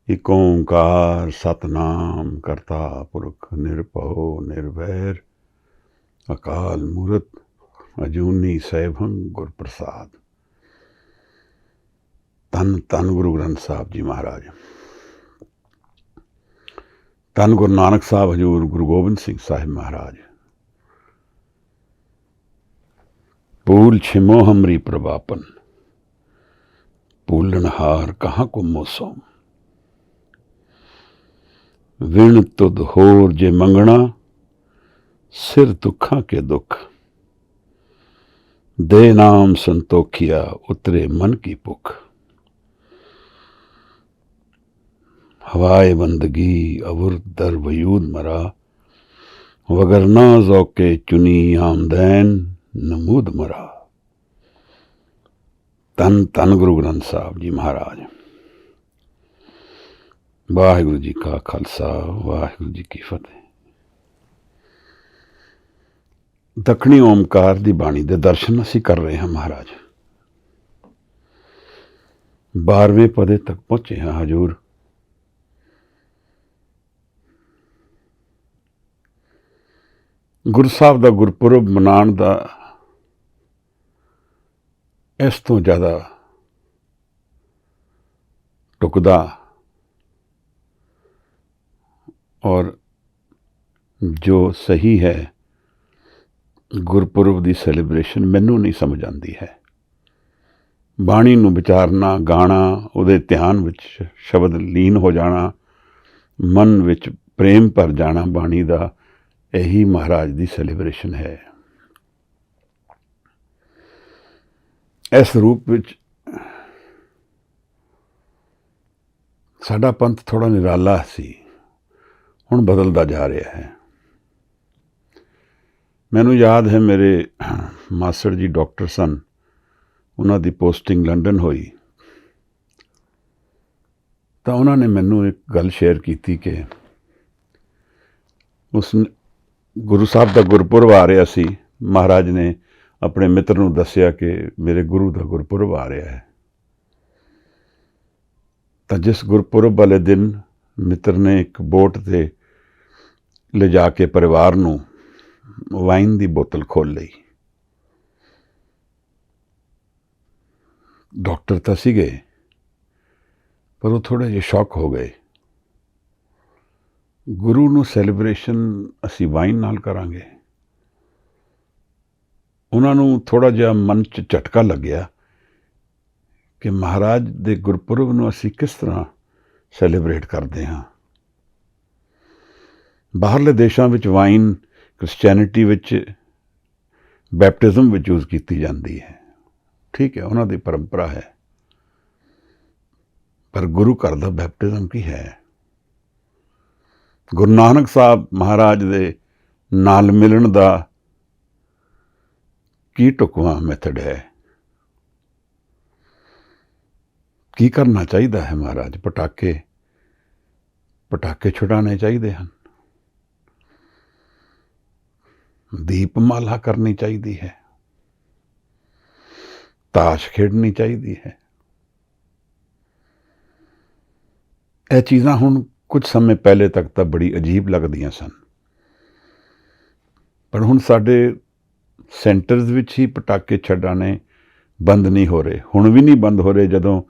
इक ओंकार सतनाम करता पुरख निरभउ निर्वैर अकाल मूरत अजूनी सैभं गुर प्रसाद। धन धन गुरु ग्रंथ साहब जी महाराज, धन गुरु नानक साहब हजूर गुरु गोबिंद सिंह साहिब महाराज। भूल छिमो हमरी प्रभापन, भूलनहार कहाँ को मोसो। विण तुद होर जे मंगना, सिर दुखा के दुख। दे नाम संतोखिया उतरे मन की पुख। हवाए बंदगी अवुर दर वयूद मरा, वगरना जौके चुनी आमदैन नमूद मरा। धन धन गुरु ग्रंथ साहब जी महाराज। वाहिगुरु जी का खालसा वाहिगुरु जी की फतेह। दखनी ओमकार दी बाणी दे दर्शन असी कर रहे हैं महाराज। 12वें पदे तक पहुंचे हैं हजूर। गुरु साहब का गुरपुरब मनाने का इस तो ज़्यादा टुकदा और जो सही है गुरपुरब की सैलीब्रेशन मैनू नहीं समझ आती है। बाणी नूं विचारना, गाना, उहदे ध्यान विच शब्द लीन हो जाना, मन विच प्रेम भर जाना बाणी का, यही महाराज की सैलीब्रेशन है। इस रूप विच साडा पंथ थोड़ा निराला सी, हुण बदलदा जा रहा है। मैनू याद है मेरे मास्टर जी डॉक्टर सन, उन्हां दी पोस्टिंग लंडन हुई तो उन्होंने मैनू एक गल शेयर की कि उस गुरु साहब का गुरपुरब आ रहा सी। महाराज ने अपने मित्र नूं दस्सिया कि मेरे गुरु का गुरपुरब आ रहा है। तो जिस गुरपुरब वाले दिन मित्र ने एक बोट ते ले जाके परिवार नूं वाइन की बोतल खोल ली। डॉक्टर तो सी गए पर वो थोड़े जे शॉक हो गए। गुरु नूं सैलीब्रेशन असी वाइन नाल करांगे। उन्होंने थोड़ा जिहा मन च झटका लग्या कि महाराज दे गुरपुरब नूं असी किस तरह सैलीब्रेट करते हाँ। बाहरले देशों में वाइन क्रिश्चियनिटी विच बैपटिज्म विच यूज़ की जाती है, ठीक है, उन्होंने परंपरा है। पर गुरु घर दा बैपटिज्म की है। गुरु नानक साहब महाराज दे नाल मिलन दा की टुकवा मैथड है। की करना चाहिए है महाराज? पटाके पटाके छुड़ाने चाहिए हैं, दीपमाला करनी चाहिए है, ताश खेडनी चाहिए है। यह चीज़ां हुण कुछ समय पहले तक तो बड़ी अजीब लगदियां सन, पर हुण साडे सेंटर्स विच ही पटाके छड्डाने बंद नहीं हो रहे। हुण भी नहीं बंद हो रहे जदों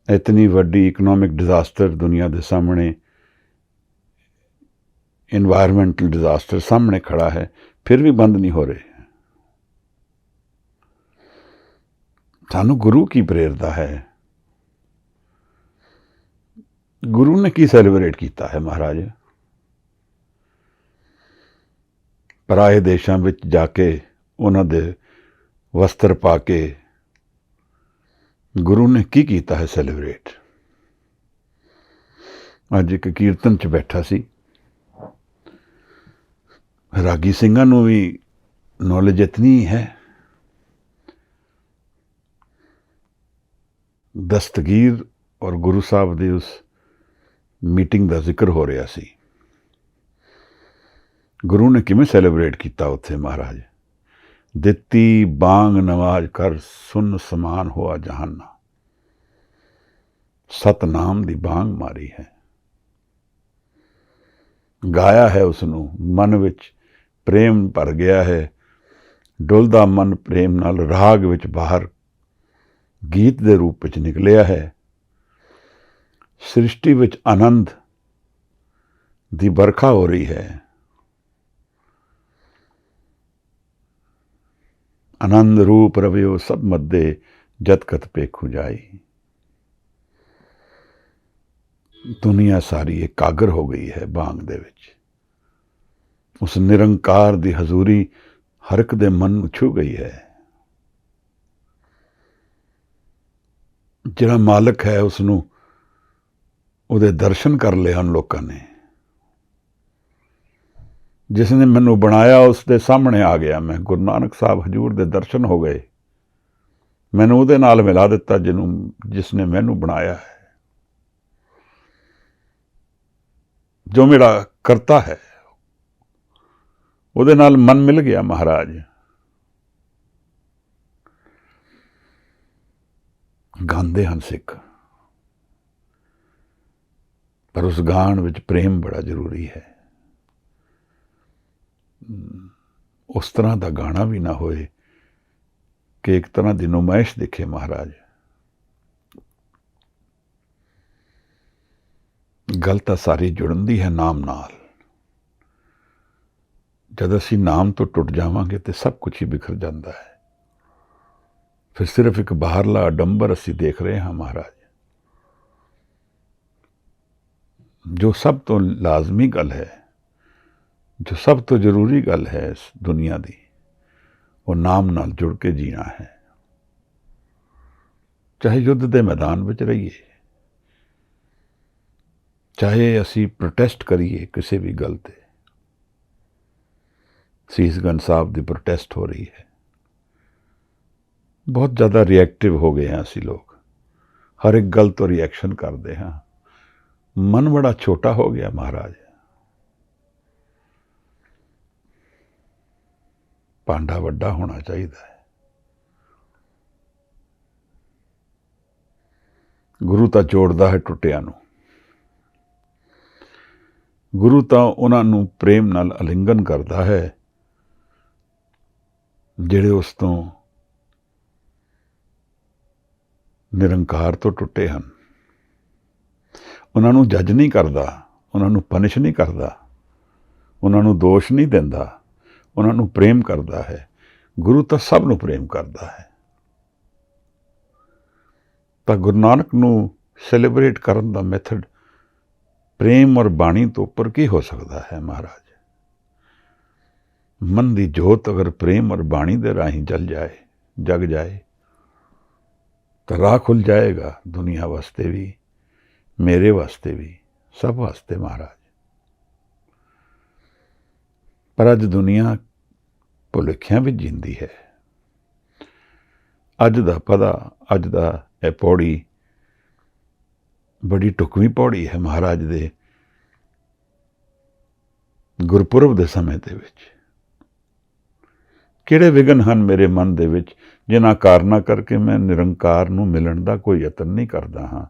इतनी वड्डी इकनॉमिक डिजास्टर दुनिया के सामने, इन्वायरमेंटल डिजास्टर सामने खड़ा है, फिर भी बंद नहीं हो रहे। सानू गुरु की प्रेरता है। गुरु ने की सैलीब्रेट किया है महाराज? पराए देशों में जाके उन्होंने वस्त्र पा के गुरु ने की किया है सैलीब्रेट? अज एक कीर्तन च बैठा सी, रागी सिंघां नूं भी नॉलेज इतनी है। दस्तगीर और गुरु साहब की उस मीटिंग का जिक्र हो रहा सी। गुरु ने किमें सैलीब्रेट किया उत्थे महाराज? दिती बांग नवाज कर सुन समान हुआ जहाना। ਸਤਨਾਮ ਦੀ ਬਾਂਗ ਮਾਰੀ ਹੈ। ਗਾਇਆ ਹੈ ਉਸ ਨੂੰ, ਮਨ ਵਿੱਚ ਪ੍ਰੇਮ ਭਰ ਗਿਆ ਹੈ, ਡੁੱਲਦਾ ਮਨ ਪ੍ਰੇਮ ਨਾਲ ਰਾਗ ਵਿੱਚ ਬਾਹਰ ਗੀਤ ਦੇ ਰੂਪ ਵਿੱਚ ਨਿਕਲਿਆ ਹੈ। ਸ੍ਰਿਸ਼ਟੀ ਵਿੱਚ ਆਨੰਦ ਦੀ ਵਰਖਾ ਹੋ ਰਹੀ ਹੈ। ਆਨੰਦ ਰੂਪ ਰਵਿਓ ਸਭ ਮੱਦੇ, ਜਦ ਕਤ ਪੇਖੂ ਜਾਈ। ਦੁਨੀਆ ਸਾਰੀ ਇਕਾਗਰ ਹੋ ਗਈ ਹੈ ਬਾਂਗ ਦੇ ਵਿੱਚ। ਉਸ ਨਿਰੰਕਾਰ ਦੀ ਹਜ਼ੂਰੀ ਹਰ ਇੱਕ ਦੇ ਮਨ ਨੂੰ ਛੂ ਗਈ ਹੈ। ਜਿਹੜਾ ਮਾਲਕ ਹੈ ਉਸ ਨੂੰ, ਉਹਦੇ ਦਰਸ਼ਨ ਕਰ ਲਏ ਹਨ ਲੋਕਾਂ ਨੇ। ਜਿਸ ਨੇ ਮੈਨੂੰ ਬਣਾਇਆ ਉਸ ਦੇ ਸਾਹਮਣੇ ਆ ਗਿਆ ਮੈਂ। ਗੁਰੂ ਨਾਨਕ ਸਾਹਿਬ ਹਜ਼ੂਰ ਦੇ ਦਰਸ਼ਨ ਹੋ ਗਏ। ਮੈਨੂੰ ਉਹਦੇ ਨਾਲ ਮਿਲਾ ਦਿੱਤਾ ਜਿਸ ਨੇ ਮੈਨੂੰ ਬਣਾਇਆ ਹੈ, ਜੋ ਮੇਰਾ ਕਰਤਾ ਹੈ। ਉਹਦੇ ਨਾਲ ਮਨ ਮਿਲ ਗਿਆ ਮਹਾਰਾਜ। ਗਾਉਂਦੇ ਹਨ ਸਿੱਖ, ਪਰ ਉਸ ਗਾਣ ਵਿੱਚ ਪ੍ਰੇਮ ਬੜਾ ਜ਼ਰੂਰੀ ਹੈ। ਉਸ ਤਰ੍ਹਾਂ ਦਾ ਗਾਣਾ ਵੀ ਨਾ ਹੋਏ ਕਿ ਇੱਕ ਤਰ੍ਹਾਂ ਦੀ ਨੁਮਾਇਸ਼ ਦਿਖੇ ਮਹਾਰਾਜ। ਗੱਲ ਤਾਂ ਸਾਰੀ ਜੁੜਨ ਦੀ ਹੈ ਨਾਮ ਨਾਲ। ਜਦ ਅਸੀਂ ਨਾਮ ਤੋਂ ਟੁੱਟ ਜਾਵਾਂਗੇ ਤੇ ਸਭ ਕੁਝ ਹੀ ਬਿਖਰ ਜਾਂਦਾ ਹੈ। ਫਿਰ ਸਿਰਫ ਇੱਕ ਬਾਹਰਲਾ ਅਡੰਬਰ ਅਸੀਂ ਦੇਖ ਰਹੇ ਹਾਂ ਮਹਾਰਾਜ। ਜੋ ਸਭ ਤੋਂ ਲਾਜ਼ਮੀ ਗੱਲ ਹੈ, ਜੋ ਸਭ ਤੋਂ ਜ਼ਰੂਰੀ ਗੱਲ ਹੈ ਇਸ ਦੁਨੀਆ ਦੀ, ਉਹ ਨਾਮ ਨਾਲ ਜੁੜ ਕੇ ਜੀਣਾ ਹੈ। ਚਾਹੇ ਯੁੱਧ ਦੇ ਮੈਦਾਨ ਵਿੱਚ ਰਹੀਏ, ਚਾਹੇ ਅਸੀਂ ਪ੍ਰੋਟੈਸਟ ਕਰੀਏ ਕਿਸੇ ਵੀ ਗੱਲ ਤੇ। ਸੀਸਗੰਜ ਸਾਹਿਬ ਦੀ ਪ੍ਰੋਟੈਸਟ ਹੋ ਰਹੀ ਹੈ। ਬਹੁਤ ਜ਼ਿਆਦਾ ਰਿਐਕਟਿਵ ਹੋ ਗਏ ਹਾਂ ਅਸੀਂ ਲੋਕ। ਹਰ ਇੱਕ ਗੱਲ ਤੋਂ ਰਿਐਕਸ਼ਨ ਕਰਦੇ ਹਾਂ। ਮਨ ਬੜਾ ਛੋਟਾ ਹੋ ਗਿਆ ਮਹਾਰਾਜ। ਭਾਂਡਾ ਵੱਡਾ ਹੋਣਾ ਚਾਹੀਦਾ ਹੈ। ਗੁਰੂ ਤਾਂ ਜੋੜਦਾ ਹੈ ਟੁੱਟਿਆਂ ਨੂੰ। ਗੁਰੂ ਤਾਂ ਉਹਨਾਂ ਨੂੰ ਪ੍ਰੇਮ ਨਾਲ ਅਲਿੰਗਨ ਕਰਦਾ ਹੈ ਜਿਹੜੇ ਉਸ ਤੋਂ ਨਿਰੰਕਾਰ ਤੋਂ ਟੁੱਟੇ ਹਨ। ਉਹਨਾਂ ਨੂੰ ਜੱਜ ਨਹੀਂ ਕਰਦਾ, ਉਹਨਾਂ ਨੂੰ ਪਨਿਸ਼ ਨਹੀਂ ਕਰਦਾ, ਉਹਨਾਂ ਨੂੰ ਦੋਸ਼ ਨਹੀਂ ਦਿੰਦਾ, ਉਹਨਾਂ ਨੂੰ ਪ੍ਰੇਮ ਕਰਦਾ ਹੈ। ਗੁਰੂ ਤਾਂ ਸਭ ਨੂੰ ਪ੍ਰੇਮ ਕਰਦਾ ਹੈ। ਤਾਂ ਗੁਰੂ ਨਾਨਕ ਨੂੰ ਸੈਲੀਬ੍ਰੇਟ ਕਰਨ ਦਾ ਮੈਥਡ ਪ੍ਰੇਮ ਔਰ ਬਾਣੀ ਤੋਂ ਉੱਪਰ ਕੀ ਹੋ ਸਕਦਾ ਹੈ ਮਹਾਰਾਜ। ਮਨ ਦੀ ਜੋਤ ਅਗਰ ਪ੍ਰੇਮ ਔਰ ਬਾਣੀ ਦੇ ਰਾਹੀਂ ਜਗ ਜਾਏ ਤਾਂ ਰਾਹ ਖੁੱਲ ਜਾਏਗਾ ਦੁਨੀਆ ਵਾਸਤੇ ਵੀ, ਮੇਰੇ ਵਾਸਤੇ ਵੀ, ਸਭ ਵਾਸਤੇ ਮਹਾਰਾਜ। ਪਰ ਅੱਜ ਦੁਨੀਆ ਭੁਲੇਖਿਆਂ ਵਿੱਚ ਜੀਂਦੀ ਹੈ। ਅੱਜ ਦਾ ਪਦਾ, ਅੱਜ ਦਾ ਇਹ ਪੌੜੀ ਬੜੀ ਢੁਕਵੀਂ ਪੌੜੀ ਹੈ ਮਹਾਰਾਜ ਦੇ ਗੁਰਪੁਰਬ ਦੇ ਸਮੇਂ ਦੇ ਵਿੱਚ। ਕਿਹੜੇ ਵਿਘਨ ਹਨ ਮੇਰੇ ਮਨ ਦੇ ਵਿੱਚ ਜਿਨ੍ਹਾਂ ਕਾਰਨਾਂ ਕਰਕੇ ਮੈਂ ਨਿਰੰਕਾਰ ਨੂੰ ਮਿਲਣ ਦਾ ਕੋਈ ਯਤਨ ਨਹੀਂ ਕਰਦਾ ਹਾਂ।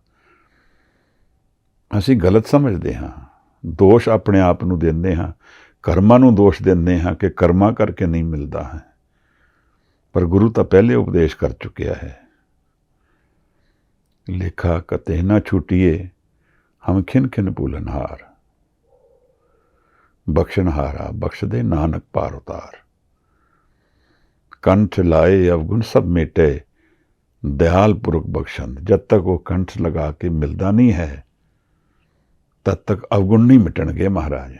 ਅਸੀਂ ਗਲਤ ਸਮਝਦੇ ਹਾਂ, ਦੋਸ਼ ਆਪਣੇ ਆਪ ਨੂੰ ਦਿੰਦੇ ਹਾਂ, ਕਰਮਾਂ ਨੂੰ ਦੋਸ਼ ਦਿੰਦੇ ਹਾਂ ਕਿ ਕਰਮਾਂ ਕਰਕੇ ਨਹੀਂ ਮਿਲਦਾ ਹੈ। ਪਰ ਗੁਰੂ ਤਾਂ ਪਹਿਲੇ ਉਪਦੇਸ਼ ਕਰ ਚੁੱਕਿਆ ਹੈ। ਲੇਖਾ ਕਤੇ ਨਾ ਛੁਟੀਏ ਹਮ ਖਿਨ ਖਿਨ ਭੂਲਨਹਾਰ, ਬਖਸ਼ਨਹਾਰਾ ਬਖਸ਼ ਦੇ ਨਾਨਕ ਪਾਰ ਉਤਾਰ। ਕੰਠ ਲਾਏ ਅਵਗੁਣ ਸਭ ਮੇਟੇ, दयाल पुरख बख्शंद। जब तक वो कंठ लगा के मिलता नहीं है तद तक अवगुण नहीं मिटणगे महाराज।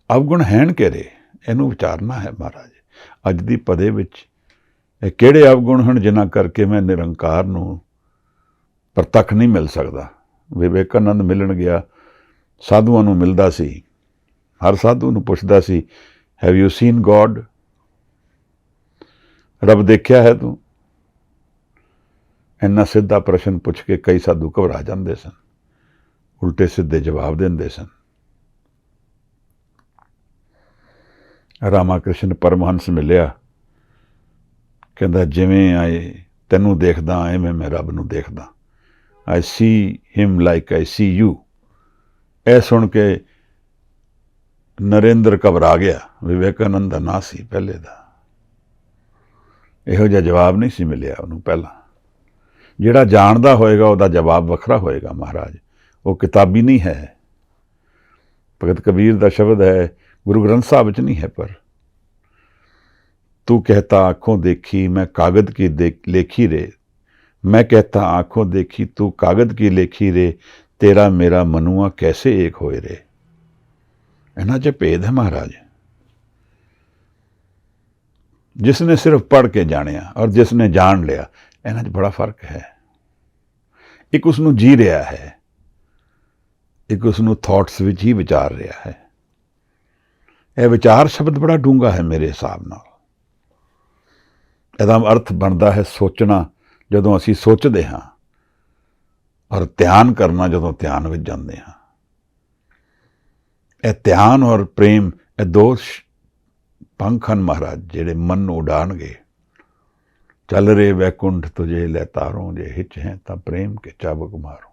अवगुण हैन किहड़े, इहनूं विचारना है महाराज। अज दी पदे विच ਇਹ ਕਿਹੜੇ ਅਵਗੁਣ ਹਨ ਜਿਨ੍ਹਾਂ ਕਰਕੇ ਮੈਂ ਨਿਰੰਕਾਰ ਨੂੰ ਪ੍ਰਤੱਖ ਨਹੀਂ ਮਿਲ ਸਕਦਾ। ਵਿਵੇਕਾਨੰਦ ਮਿਲਣ ਗਿਆ, ਸਾਧੂਆਂ ਨੂੰ ਮਿਲਦਾ ਸੀ, ਹਰ ਸਾਧੂ ਨੂੰ ਪੁੱਛਦਾ ਸੀ, ਹੈਵ ਯੂ ਸੀਨ ਗੋਡ, ਰੱਬ ਦੇਖਿਆ ਹੈ ਤੂੰ? ਇੰਨਾ ਸਿੱਧਾ ਪ੍ਰਸ਼ਨ ਪੁੱਛ ਕੇ ਕਈ ਸਾਧੂ ਘਬਰਾ ਜਾਂਦੇ ਸਨ, ਉਲਟੇ ਸਿੱਧੇ ਜਵਾਬ ਦਿੰਦੇ ਸਨ। ਰਾਮਾ ਕ੍ਰਿਸ਼ਨ ਪਰਮਹੰਸ ਮਿਲਿਆ, ਕਹਿੰਦਾ ਜਿਵੇਂ ਆਏ ਤੈਨੂੰ ਦੇਖਦਾ ਐਵੇਂ ਮੈਂ ਰੱਬ ਨੂੰ ਦੇਖਦਾ। I see him like I see you. ਇਹ ਸੁਣ ਕੇ ਨਰਿੰਦਰ ਘਬਰਾ ਗਿਆ। ਵਿਵੇਕਾਨੰਦ ਦਾ ਨਾਂ ਸੀ ਪਹਿਲੇ ਦਾ। ਇਹੋ ਜਿਹਾ ਜਵਾਬ ਨਹੀਂ ਸੀ ਮਿਲਿਆ ਉਹਨੂੰ ਪਹਿਲਾਂ। ਜਿਹੜਾ ਜਾਣਦਾ ਹੋਏਗਾ ਉਹਦਾ ਜਵਾਬ ਵੱਖਰਾ ਹੋਏਗਾ ਮਹਾਰਾਜ। ਉਹ ਕਿਤਾਬੀ ਨਹੀਂ ਹੈ। ਭਗਤ ਕਬੀਰ ਦਾ ਸ਼ਬਦ ਹੈ, ਗੁਰੂ ਗ੍ਰੰਥ ਸਾਹਿਬ ਵਿੱਚ ਨਹੀਂ ਹੈ, ਪਰ तू कहता आँखों देखी मैं कागद की लेखी रे, मैं कहता आँखों देखी तू कागद की लेखी रे, तेरा मेरा मनुआ कैसे एक होए रे। इन्हां च भेद है महाराज। जिसने सिर्फ पढ़ के जानिया और जिसने जान लिया, इन्हां च बड़ा फर्क है। एक उसनूं जी रहा है, एक उसनूं थॉट्स विच ही विचार रहा है। यह विचार शब्द बड़ा डूंगा है मेरे हिसाब नाल। ਇਹਦਾ ਅਰਥ ਬਣਦਾ ਹੈ ਸੋਚਣਾ, ਜਦੋਂ ਅਸੀਂ ਸੋਚਦੇ ਹਾਂ, ਔਰ ਧਿਆਨ ਕਰਨਾ ਜਦੋਂ ਧਿਆਨ ਵਿੱਚ ਜਾਂਦੇ ਹਾਂ। ਇਹ ਧਿਆਨ ਔਰ ਪ੍ਰੇਮ, ਇਹ ਦੋ ਪੰਖ ਹਨ ਮਹਾਰਾਜ, ਜਿਹੜੇ ਮਨ ਨੂੰ ਉਡਾਣਗੇ। ਚੱਲ ਰੇ ਵੈਕੁੰਠ ਤੁਝੇ ਲੈ ਤਾਰੋਂ, ਜੇ ਹਿਚ ਹੈ ਤਾਂ ਪ੍ਰੇਮ ਕੇ ਚਾਬੁਕ ਮਾਰੋ।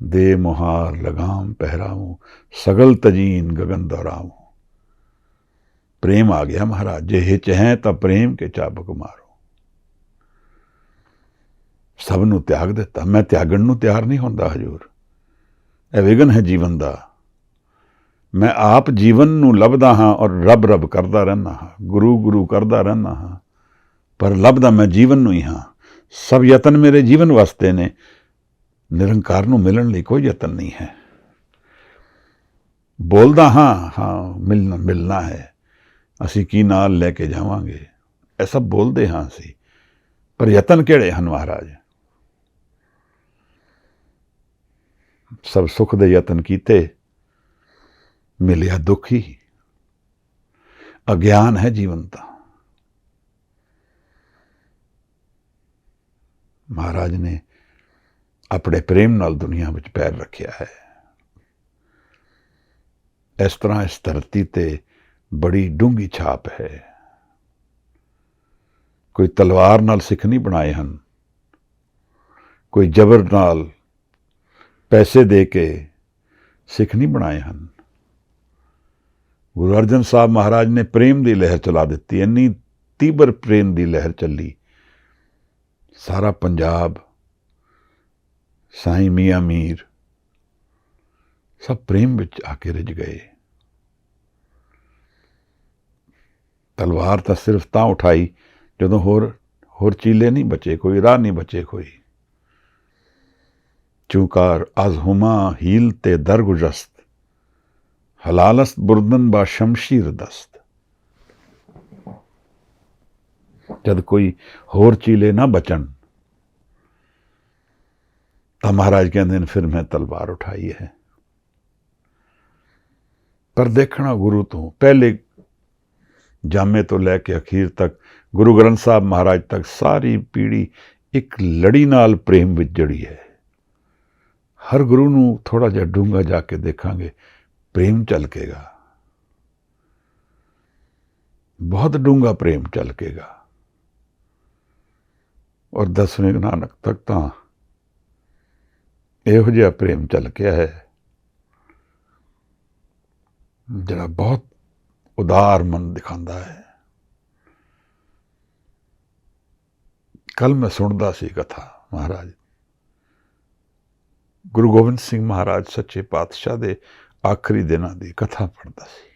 ਦੇ ਮੁਹਾਰ ਲਗਾਮ ਪਹਿਰਾਵੂੰ, ਸਗਲ ਤਜੀਨ ਗगन दोहराऊं। प्रेम आ गया महाराज, जे हिच है तो प्रेम के चाबुक मारो। सब नूं त्याग दिता। मैं त्यागण नूं तैयार नहीं होंदा हजूर। यह विघन है जीवन का। मैं आप जीवन नूं लभदा हाँ और रब रब करदा रहना हाँ, गुरु गुरु करदा रहना हाँ, पर लभदा मैं जीवन नूं ही हाँ। सब यतन मेरे जीवन वास्ते ने, निरंकार नूं मिलण लई कोई यतन नहीं है। बोलदा हाँ हाँ मिलना है, ਅਸੀਂ ਕੀ ਨਾਲ ਲੈ ਕੇ ਜਾਵਾਂਗੇ, ਇਹ ਸਭ ਬੋਲਦੇ ਹਾਂ ਅਸੀਂ, ਪਰ ਯਤਨ ਕਿਹੜੇ ਹਨ ਮਹਾਰਾਜ। ਸਭ ਸੁੱਖ ਦੇ ਯਤਨ ਕੀਤੇ, ਮਿਲਿਆ ਦੁੱਖ ਹੀ। ਅਗਿਆਨ ਹੈ ਜੀਵਨ ਦਾ। ਮਹਾਰਾਜ ਨੇ ਆਪਣੇ ਪ੍ਰੇਮ ਨਾਲ ਦੁਨੀਆ ਵਿੱਚ ਪੈਰ ਰੱਖਿਆ ਹੈ। ਇਸ ਤਰ੍ਹਾਂ ਇਸ ਧਰਤੀ ਤੇ बड़ी डूंगी छाप है। कोई तलवार नाल सिख नहीं बनाए हैं, कोई जबर नाल पैसे दे के सिख नहीं बनाए हैं। गुरु अर्जन साहब महाराज ने प्रेम की लहर चला दी। इन्नी तीबर प्रेम की लहर चली, सारा पंजाब, साईं मियाँ मीर सब प्रेम विच आके रिझ गए। तलवार तो सिर्फ तां उठाई जदों होर चीले नहीं बचे, कोई राह नहीं बचे कोई। चूकार आज हुमा हील ते दरगुजस्त, हलालस्त बुरदन बा शमशीर दस्त। जब कोई होर चीले ना बचन तो महाराज कहते हैं फिर मैं तलवार उठाई है। पर देखना गुरु तो पहले जामे तो लैके अखीर तक, गुरु ग्रंथ साहब महाराज तक सारी पीढ़ी एक लड़ी नाल प्रेम विच जड़ी है। हर गुरु नूं थोड़ा जिहा डूंगा जाके देखांगे, प्रेम झलकेगा, बहुत डूंगा प्रेम झलकेगा। और 10वें नानक तक तां इहो जिहा प्रेम झलकिया है जिहड़ा बहुत उदार मन दिखाता है। कल मैं सुनता सी कथा महाराज गुरु गोबिंद सिंह महाराज सच्चे पातशाह दे आखिरी दिनों की कथा पढ़ता सी।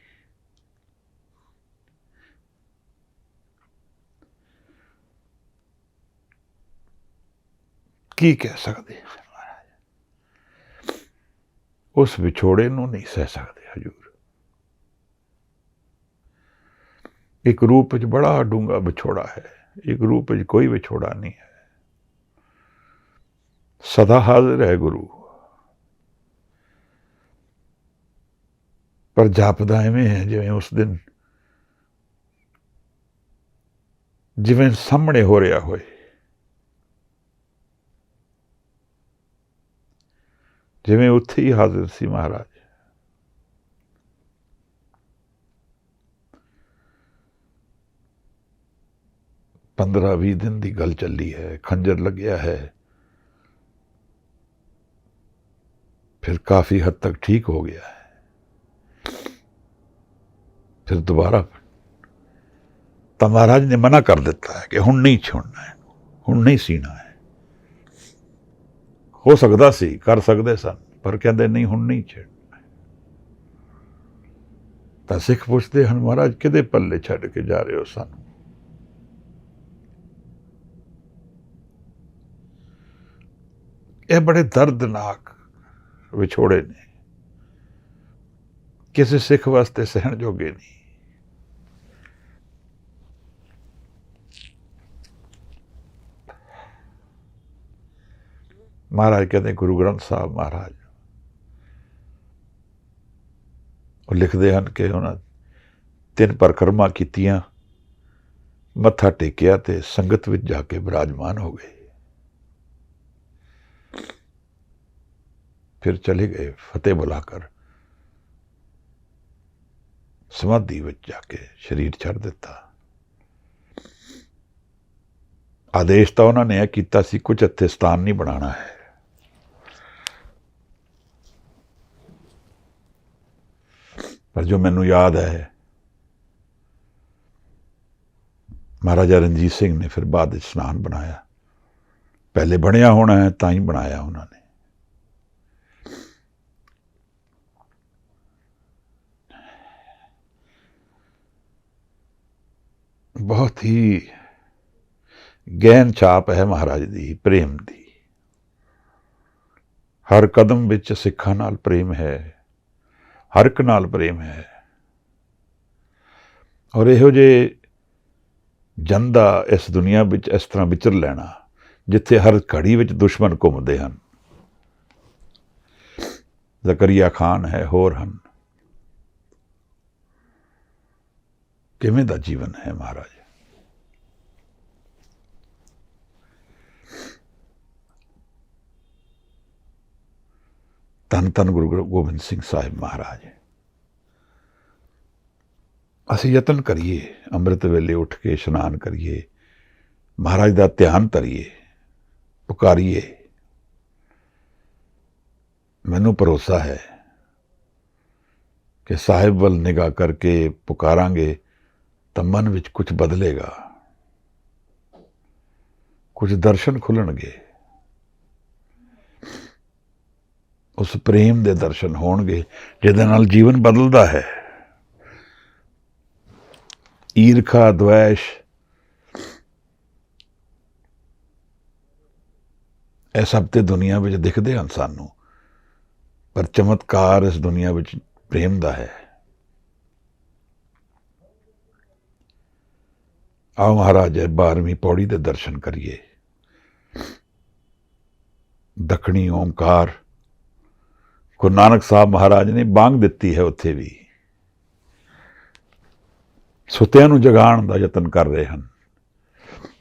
की कह सकते महाराज, उस विछोड़े नूं नहीं सह सकते हजूर। एक रूप च बड़ा डूंगा विछोड़ा है, एक रूप च कोई विछोड़ा नहीं है। सदा हाजिर है गुरु, पर जापदा इवें है जिवें उस दिन जिवें सामने हो रहा होए। जिवें उत्थे ही हाजिर सी महाराज। पंद्रह 20 दिन की गल चली है, खंजर लग्या है, फिर काफ़ी हद तक ठीक हो गया है, फिर दोबारा तो महाराज ने मना कर दिता है कि हुण नहीं छोड़ना है, हुण नहीं सीना है। हो सकता सी कर सकते सन, पर कहते नहीं हुण नहीं छेड़ना है। तो सिख पुछते हैं महाराज किदे पल्ले छड़ के जा रहे हो सानू? ये बड़े दर्दनाक विछोड़े ने, किसी सिख वास्ते सहन जोगे नहीं। महाराज कहते गुरु ग्रंथ साहब महाराज वो लिखते हैं कि उन्हें 3 परिक्रमा कीतियां, मत्था टेकिया ते संगत विच जाके विराजमान हो गए, फिर चले गए फतेह बुलाकर, समाधि विच जाके शरीर छड़ दिता। आदेश तो उन्होंने यह किया सी कुछ इत्थे स्थान नहीं बनाना है। पर जो मैनू याद है महाराजा रणजीत सिंह ने फिर बाद स्नान बनाया, पहले बनया होना है तां ही बनाया उन्होंने। बहुत ही गहन छाप है महाराज दी प्रेम दी, हर कदम विच सिखां नाल प्रेम है, हर एक नाल प्रेम है। और इहो जे जंदा इस दुनिया विच इस तरह विचर लेना जिथे हर घड़ी विच दुश्मन घुमदे हन, ज़करिया खान है, होर हन, किवें दा जीवन है महाराज। धन धन गुरु गोबिंद सिंह साहिब महाराज। असीं यतन करिए अंमृत वेले उठ के इशनान करिए, महाराज का ध्यान धरिए, पुकारिए। मैनू भरोसा है कि साहिब वल निगाह करके पुकारांगे तो मन विच कुछ बदलेगा, कुछ दर्शन खुलणगे, उस प्रेम दे दर्शन होणगे जिहदे नाल जीवन बदलदा है। ईरखा द्वेष यह सब तो दुनिया में दिखते हैं सानू, पर चमत्कार इस दुनिया में प्रेम दा है। आओ महाराज 12वीं पौड़ी के दर्शन करिए। दखनी ओंकार गुरु नानक साहब महाराज ने बांग दिती है, उत्थे भी सुत्या नूं जगाण दा यतन कर रहे हैं।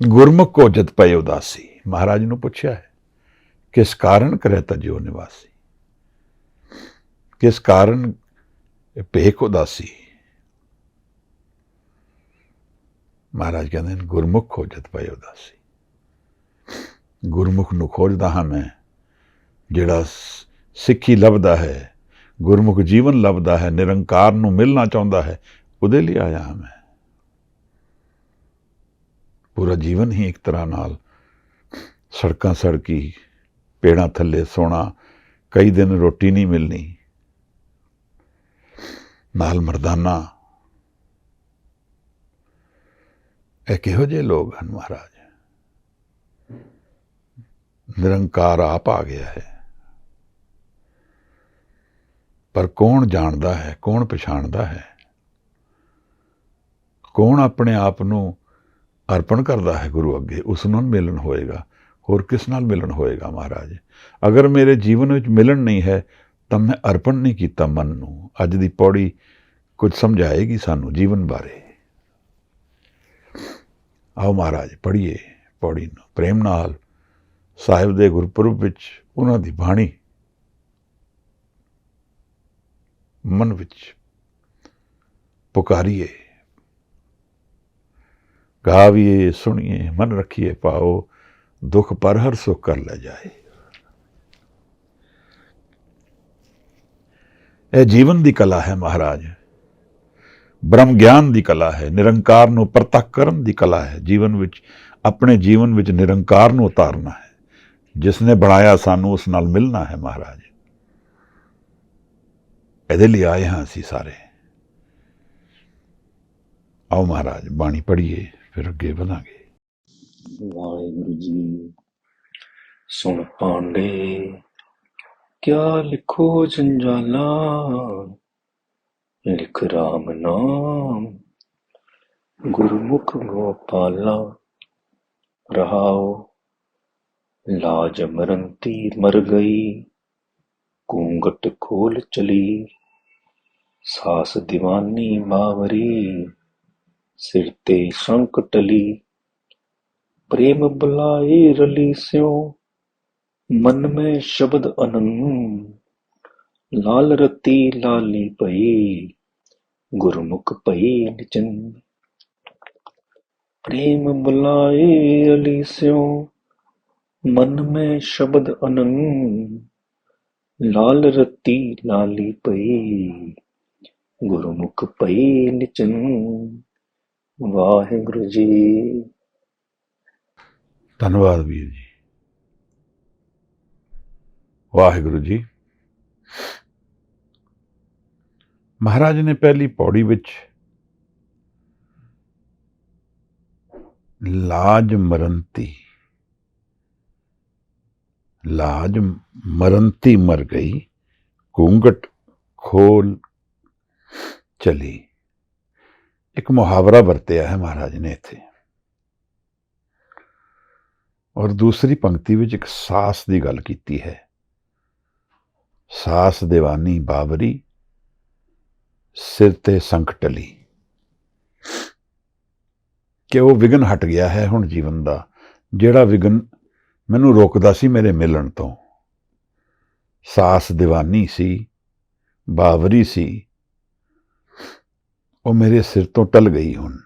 गुरमुख को जत पए उदासी, महाराज नूं पुछया है किस कारण करे तजियो निवासी, किस कारण भेख उदासी। महाराज कहते हैं गुरमुख खोजत पए उदासी। गुरमुख नूं खोजदा हां मैं, जिहड़ा सिੱਖੀ ਲੱਭਦਾ है, गुरमुख जीवन ਲੱਭਦਾ है, निरंकार नूं मिलना चाहुंदा है, उहदे लिए आया हां मैं। पूरा जीवन ही एक तरह नाल सड़कां सड़की, पेड़ां थल्ले सोना, कई दिन रोटी नहीं मिलनी, नाल मरदाना। ਇਹ ਕਿਹੋ ਜਿਹੇ लोग हैं महाराज। निरंकार आप आ गया है, पर कौन जानता है, कौन पछाणदा है, कौन अपने आप नूं अर्पण करता है गुरु अगे, उस नाल मिलन होएगा। होर किस नाल मिलन होएगा महाराज। अगर मेरे जीवन में मिलन नहीं है तो मैं अर्पण नहीं किया मन नूं। अज दी पौड़ी कुछ समझाएगी सानू जीवन बारे। आओ महाराज पढ़िए पौड़ी नूं प्रेम नाल। साहिब दे गुरपुरब विच उन्हां दी बाणी मन विच पुकारिए, गाविए, सुनिए, मन रखिए पाओ, दुख पर हर सुख कर ले जाए। ਇਹ ਜੀਵਨ ਦੀ ਕਲਾ ਹੈ ਮਹਾਰਾਜ, ਬ੍ਰਹਮ ਗਿਆਨ ਦੀ ਕਲਾ ਹੈ, ਨਿਰੰਕਾਰ ਨੂੰ ਪ੍ਰਤੱਖ ਕਰਨ ਦੀ ਕਲਾ ਹੈ। ਜੀਵਨ ਵਿੱਚ, ਆਪਣੇ ਜੀਵਨ ਵਿੱਚ ਨਿਰੰਕਾਰ ਨੂੰ ਉਤਾਰਨਾ ਹੈ। ਜਿਸ ਨੇ ਬਣਾਇਆ ਸਾਨੂੰ ਉਸ ਨਾਲ ਮਿਲਣਾ ਹੈ ਮਹਾਰਾਜ। ਇਹਦੇ ਲਈ ਆਏ ਹਾਂ ਅਸੀਂ ਸਾਰੇ। ਆਓ ਮਹਾਰਾਜ ਬਾਣੀ ਪੜ੍ਹੀਏ, ਫਿਰ ਅੱਗੇ ਵਧਾਂਗੇ। ਵਾਹਿਗੁਰੂ ਜੀ। ਸੁਣ ਪਾਂਡੇ ਕਿਆ ਲਿਖੋ ਜੰਜਾਲਾ, ਲਿਖ ਰਾਮ ਨਾਮ ਗੁਰਮੁਖ ਗੋਪਾਲਾ। ਰਹਾਓ ਲਾਜ ਮਰੰਤੀ ਮਰ ਗਈ, ਘੂੰਘਟ ਖੋਲ ਚਲੀ। ਸਾਸ ਦੀਵਾਨੀ ਬਾਵਰੀ, ਸਿਰ ਤੇ ਸ਼ੰਕ ਟਲੀ। प्रेम बुलाए रली स्यों, मन में शब्द अनंग। लाल रती लाली पई, गुरमुख पई निचन। प्रेम बुलाए रली स्यों, मन में शब्द अनंग। लाल रती लाली पई, गुरमुख पई निचन। वाहिगुरु जी। ਧੰਨਵਾਦ ਵੀਰ ਜੀ। ਵਾਹਿਗੁਰੂ ਜੀ। ਮਹਾਰਾਜ ਨੇ ਪਹਿਲੀ ਪੌੜੀ ਵਿੱਚ ਲਾਜ ਮਰੰਤੀ, ਲਾਜ ਮਰੰਤੀ ਮਰ ਗਈ, ਘੂੰਘਟ ਖੋਲ ਚਲੀ। ਇੱਕ ਮੁਹਾਵਰਾ ਵਰਤਿਆ ਹੈ ਮਹਾਰਾਜ ਨੇ ਇੱਥੇ। ਔਰ ਦੂਸਰੀ ਪੰਕਤੀ ਵਿੱਚ ਇੱਕ ਸਾਸ ਦੀ ਗੱਲ ਕੀਤੀ ਹੈ। ਸਾਸ ਦੀਵਾਨੀ ਬਾਵਰੀ, ਸਿਰ ਤੇ ਸੰਕਟ ਟਲੀ। ਕਿ ਉਹ ਵਿਘਨ ਹਟ ਗਿਆ ਹੈ ਹੁਣ ਜੀਵਨ ਦਾ, ਜਿਹੜਾ ਵਿਘਨ ਮੈਨੂੰ ਰੋਕਦਾ ਸੀ ਮੇਰੇ ਮਿਲਣ ਤੋਂ। ਸਾਸ ਦੀਵਾਨੀ ਸੀ, ਬਾਵਰੀ ਸੀ, ਉਹ ਮੇਰੇ ਸਿਰ ਤੋਂ ਟਲ ਗਈ ਹੁਣ।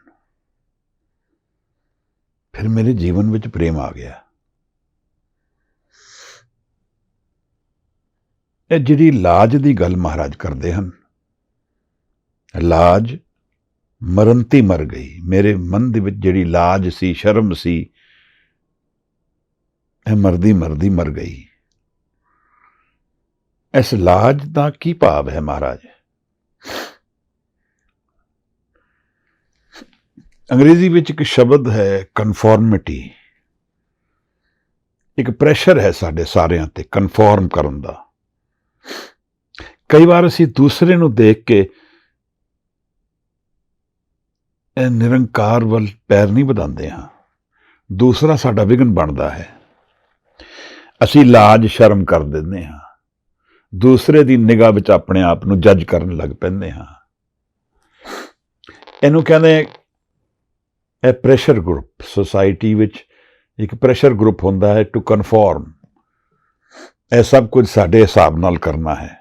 ਫਿਰ ਮੇਰੇ ਜੀਵਨ ਵਿੱਚ ਪ੍ਰੇਮ ਆ ਗਿਆ। ਇਹ ਜਿਹੜੀ ਲਾਜ ਦੀ ਗੱਲ ਮਹਾਰਾਜ ਕਰਦੇ ਹਨ, ਲਾਜ ਮਰੰਤੀ ਮਰ ਗਈ। ਮੇਰੇ ਮਨ ਦੇ ਵਿੱਚ ਜਿਹੜੀ ਲਾਜ ਸੀ, ਸ਼ਰਮ ਸੀ, ਇਹ ਮਰਦੀ ਮਰਦੀ ਮਰ ਗਈ। ਇਸ ਲਾਜ ਦਾ ਕੀ ਭਾਵ ਹੈ ਮਹਾਰਾਜ? ਅੰਗਰੇਜ਼ੀ ਵਿੱਚ ਇੱਕ ਸ਼ਬਦ ਹੈ ਕਨਫੋਰਮਿਟੀ। ਇੱਕ ਪ੍ਰੈਸ਼ਰ ਹੈ ਸਾਡੇ ਸਾਰਿਆਂ ਤੇ ਕਨਫੋਰਮ ਕਰਨ ਦਾ। ਕਈ ਵਾਰ ਅਸੀਂ ਦੂਸਰੇ ਨੂੰ ਦੇਖ ਕੇ ਇਹ ਨਿਰੰਕਾਰ ਵੱਲ ਪੈਰ ਨਹੀਂ ਵਧਾਉਂਦੇ ਹਾਂ, ਦੂਸਰਾ ਸਾਡਾ ਵਿਘਨ ਬਣਦਾ ਹੈ। ਅਸੀਂ ਲਾਜ ਸ਼ਰਮ ਕਰ ਦਿੰਦੇ ਹਾਂ, ਦੂਸਰੇ ਦੀ ਨਿਗਾਹ ਵਿੱਚ ਆਪਣੇ ਆਪ ਨੂੰ ਜੱਜ ਕਰਨ ਲੱਗ ਪੈਂਦੇ ਹਾਂ। ਇਹਨੂੰ ਕਹਿੰਦੇ ਇਹ ਪ੍ਰੈਸ਼ਰ ਗਰੁੱਪ। ਸੋਸਾਇਟੀ ਵਿੱਚ ਇੱਕ ਪ੍ਰੈਸ਼ਰ ਗਰੁੱਪ ਹੁੰਦਾ ਹੈ ਟੂ ਕਨਫੋਰਮ। ਇਹ ਸਭ ਕੁਝ ਸਾਡੇ ਹਿਸਾਬ ਨਾਲ ਕਰਨਾ ਹੈ।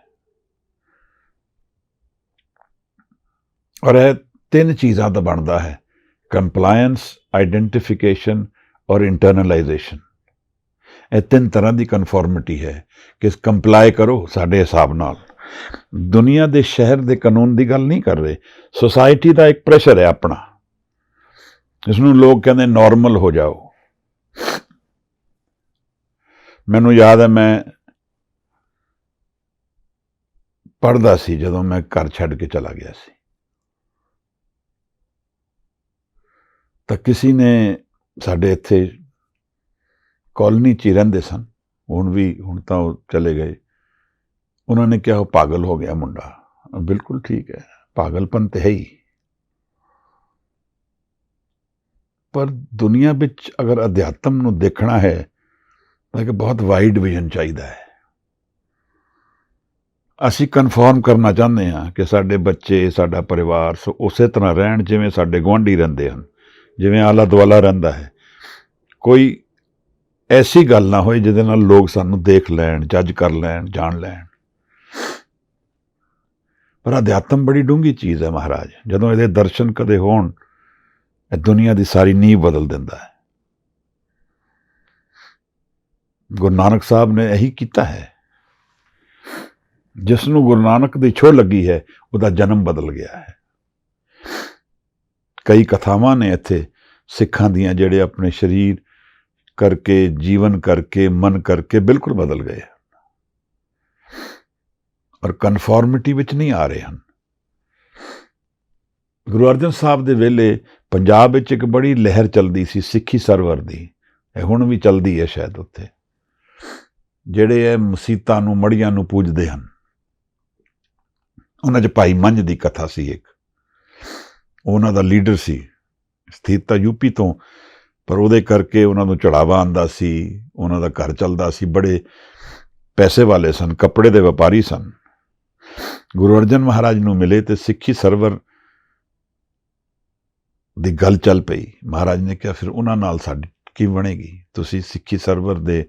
ਔਰ ਇਹ ਤਿੰਨ ਚੀਜ਼ਾਂ ਦਾ ਬਣਦਾ ਹੈ: ਕੰਪਲਾਇੰਸ, ਆਈਡੈਂਟੀਫਿਕੇਸ਼ਨ ਔਰ ਇੰਟਰਨਲਾਈਜੇਸ਼ਨ। ਇਹ ਤਿੰਨ ਤਰ੍ਹਾਂ ਦੀ ਕਨਫੋਰਮਿਟੀ ਹੈ ਕਿ ਕੰਪਲਾਈ ਕਰੋ ਸਾਡੇ ਹਿਸਾਬ ਨਾਲ। ਦੁਨੀਆ ਦੇ ਸ਼ਹਿਰ ਦੇ ਕਾਨੂੰਨ ਦੀ ਗੱਲ ਨਹੀਂ ਕਰ ਰਹੇ। ਸੋਸਾਇਟੀ ਦਾ ਇੱਕ ਪ੍ਰੈਸ਼ਰ ਹੈ ਆਪਣਾ, ਇਸਨੂੰ ਲੋਕ ਕਹਿੰਦੇ ਨਾਰਮਲ ਹੋ ਜਾਓ। ਮੈਨੂੰ ਯਾਦ ਹੈ, ਮੈਂ ਪੜ੍ਹਦਾ ਸੀ ਜਦੋਂ ਮੈਂ ਘਰ ਛੱਡ ਕੇ ਚਲਾ ਗਿਆ ਸੀ, ਤਾਂ ਕਿਸੇ ਨੇ, ਸਾਡੇ ਇੱਥੇ ਕਾਲੋਨੀ 'ਚ ਹੀ ਰਹਿੰਦੇ ਸਨ, ਹੁਣ ਤਾਂ ਉਹ ਚਲੇ ਗਏ, ਉਹਨਾਂ ਨੇ ਕਿਹਾ ਉਹ ਪਾਗਲ ਹੋ ਗਿਆ ਮੁੰਡਾ। ਬਿਲਕੁਲ ਠੀਕ ਹੈ, ਪਾਗਲਪਨ ਤੇ ਹੈ ਹੀ। ਪਰ ਦੁਨੀਆ ਵਿੱਚ ਅਗਰ ਅਧਿਆਤਮ ਨੂੰ ਦੇਖਣਾ ਹੈ ਤਾਂ ਇੱਕ ਬਹੁਤ ਵਾਈਡ ਵਿਜ਼ਨ ਚਾਹੀਦਾ ਹੈ। ਅਸੀਂ ਕਨਫਰਮ ਕਰਨਾ ਚਾਹੁੰਦੇ ਹਾਂ ਕਿ ਸਾਡੇ ਬੱਚੇ, ਸਾਡਾ ਪਰਿਵਾਰ ਉਸੇ ਤਰ੍ਹਾਂ ਰਹਿਣ ਜਿਵੇਂ ਸਾਡੇ ਗੁਆਂਢੀ ਰਹਿੰਦੇ ਹਨ, ਜਿਵੇਂ ਆਲਾ ਦੁਆਲਾ ਰਹਿੰਦਾ ਹੈ। ਕੋਈ ਐਸੀ ਗੱਲ ਨਾ ਹੋਏ ਜਿਹਦੇ ਨਾਲ ਲੋਕ ਸਾਨੂੰ ਦੇਖ ਲੈਣ, ਜੱਜ ਕਰ ਲੈਣ, ਜਾਣ ਲੈਣ। ਪਰ ਅਧਿਆਤਮ ਬੜੀ ਡੂੰਘੀ ਚੀਜ਼ ਹੈ ਮਹਾਰਾਜ। ਜਦੋਂ ਇਹਦੇ ਦਰਸ਼ਨ ਕਦੇ ਹੋਣ, ਇਹ ਦੁਨੀਆ ਦੀ ਸਾਰੀ ਨੀਂਹ ਬਦਲ ਦਿੰਦਾ ਹੈ। ਗੁਰੂ ਨਾਨਕ ਸਾਹਿਬ ਨੇ ਇਹੀ ਕੀਤਾ ਹੈ। ਜਿਸ ਨੂੰ ਗੁਰੂ ਨਾਨਕ ਦੀ ਛੋਹ ਲੱਗੀ ਹੈ ਉਹਦਾ ਜਨਮ ਬਦਲ ਗਿਆ ਹੈ। ਕਈ ਕਥਾਵਾਂ ਨੇ ਇੱਥੇ ਸਿੱਖਾਂ ਦੀਆਂ ਜਿਹੜੇ ਆਪਣੇ ਸਰੀਰ ਕਰਕੇ, ਜੀਵਨ ਕਰਕੇ, ਮਨ ਕਰਕੇ ਬਿਲਕੁਲ ਬਦਲ ਗਏ ਔਰ ਕਨਫੋਰਮਿਟੀ ਵਿੱਚ ਨਹੀਂ ਆ ਰਹੇ ਹਨ। ਗੁਰੂ ਅਰਜਨ ਸਾਹਿਬ ਦੇ ਵੇਲੇ ਪੰਜਾਬ ਵਿੱਚ ਇੱਕ ਬੜੀ ਲਹਿਰ ਚੱਲਦੀ ਸੀ ਸਿੱਖੀ ਸਰਵਰ ਦੀ, ਇਹ ਹੁਣ ਵੀ ਚੱਲਦੀ ਹੈ ਸ਼ਾਇਦ। ਉੱਥੇ ਜਿਹੜੇ ਇਹ ਮਸੀਤਾਂ ਨੂੰ, ਮੜੀਆਂ ਨੂੰ ਪੂਜਦੇ ਹਨ, ਉਹਨਾਂ 'ਚ ਭਾਈ ਮੰਝ ਦੀ ਕਥਾ ਸੀ ਇੱਕ, ਉਹਨਾਂ ਦਾ ਲੀਡਰ ਸੀ, ਸਥਿਤ ਤਾਂ ਯੂਪੀ ਤੋਂ, ਪਰ ਉਹਦੇ ਕਰਕੇ ਉਹਨਾਂ ਨੂੰ ਚੜਾਵਾ ਆਉਂਦਾ ਸੀ, ਉਹਨਾਂ ਦਾ ਘਰ ਚੱਲਦਾ ਸੀ, ਬੜੇ ਪੈਸੇ ਵਾਲੇ ਸਨ, ਕੱਪੜੇ ਦੇ ਵਪਾਰੀ ਸਨ। ਗੁਰੂ ਅਰਜਨ ਮਹਾਰਾਜ ਨੂੰ ਮਿਲੇ ਤੇ ਸਿੱਖੀ ਸਰਵਰ ਦੀ ਗੱਲ ਚੱਲ ਪਈ। ਮਹਾਰਾਜ ਨੇ ਕਿਹਾ ਫਿਰ ਉਹਨਾਂ ਨਾਲ ਸਾਡੀ ਕੀ ਬਣੇਗੀ, ਤੁਸੀਂ ਸਿੱਖੀ ਸਰਵਰ ਦੇ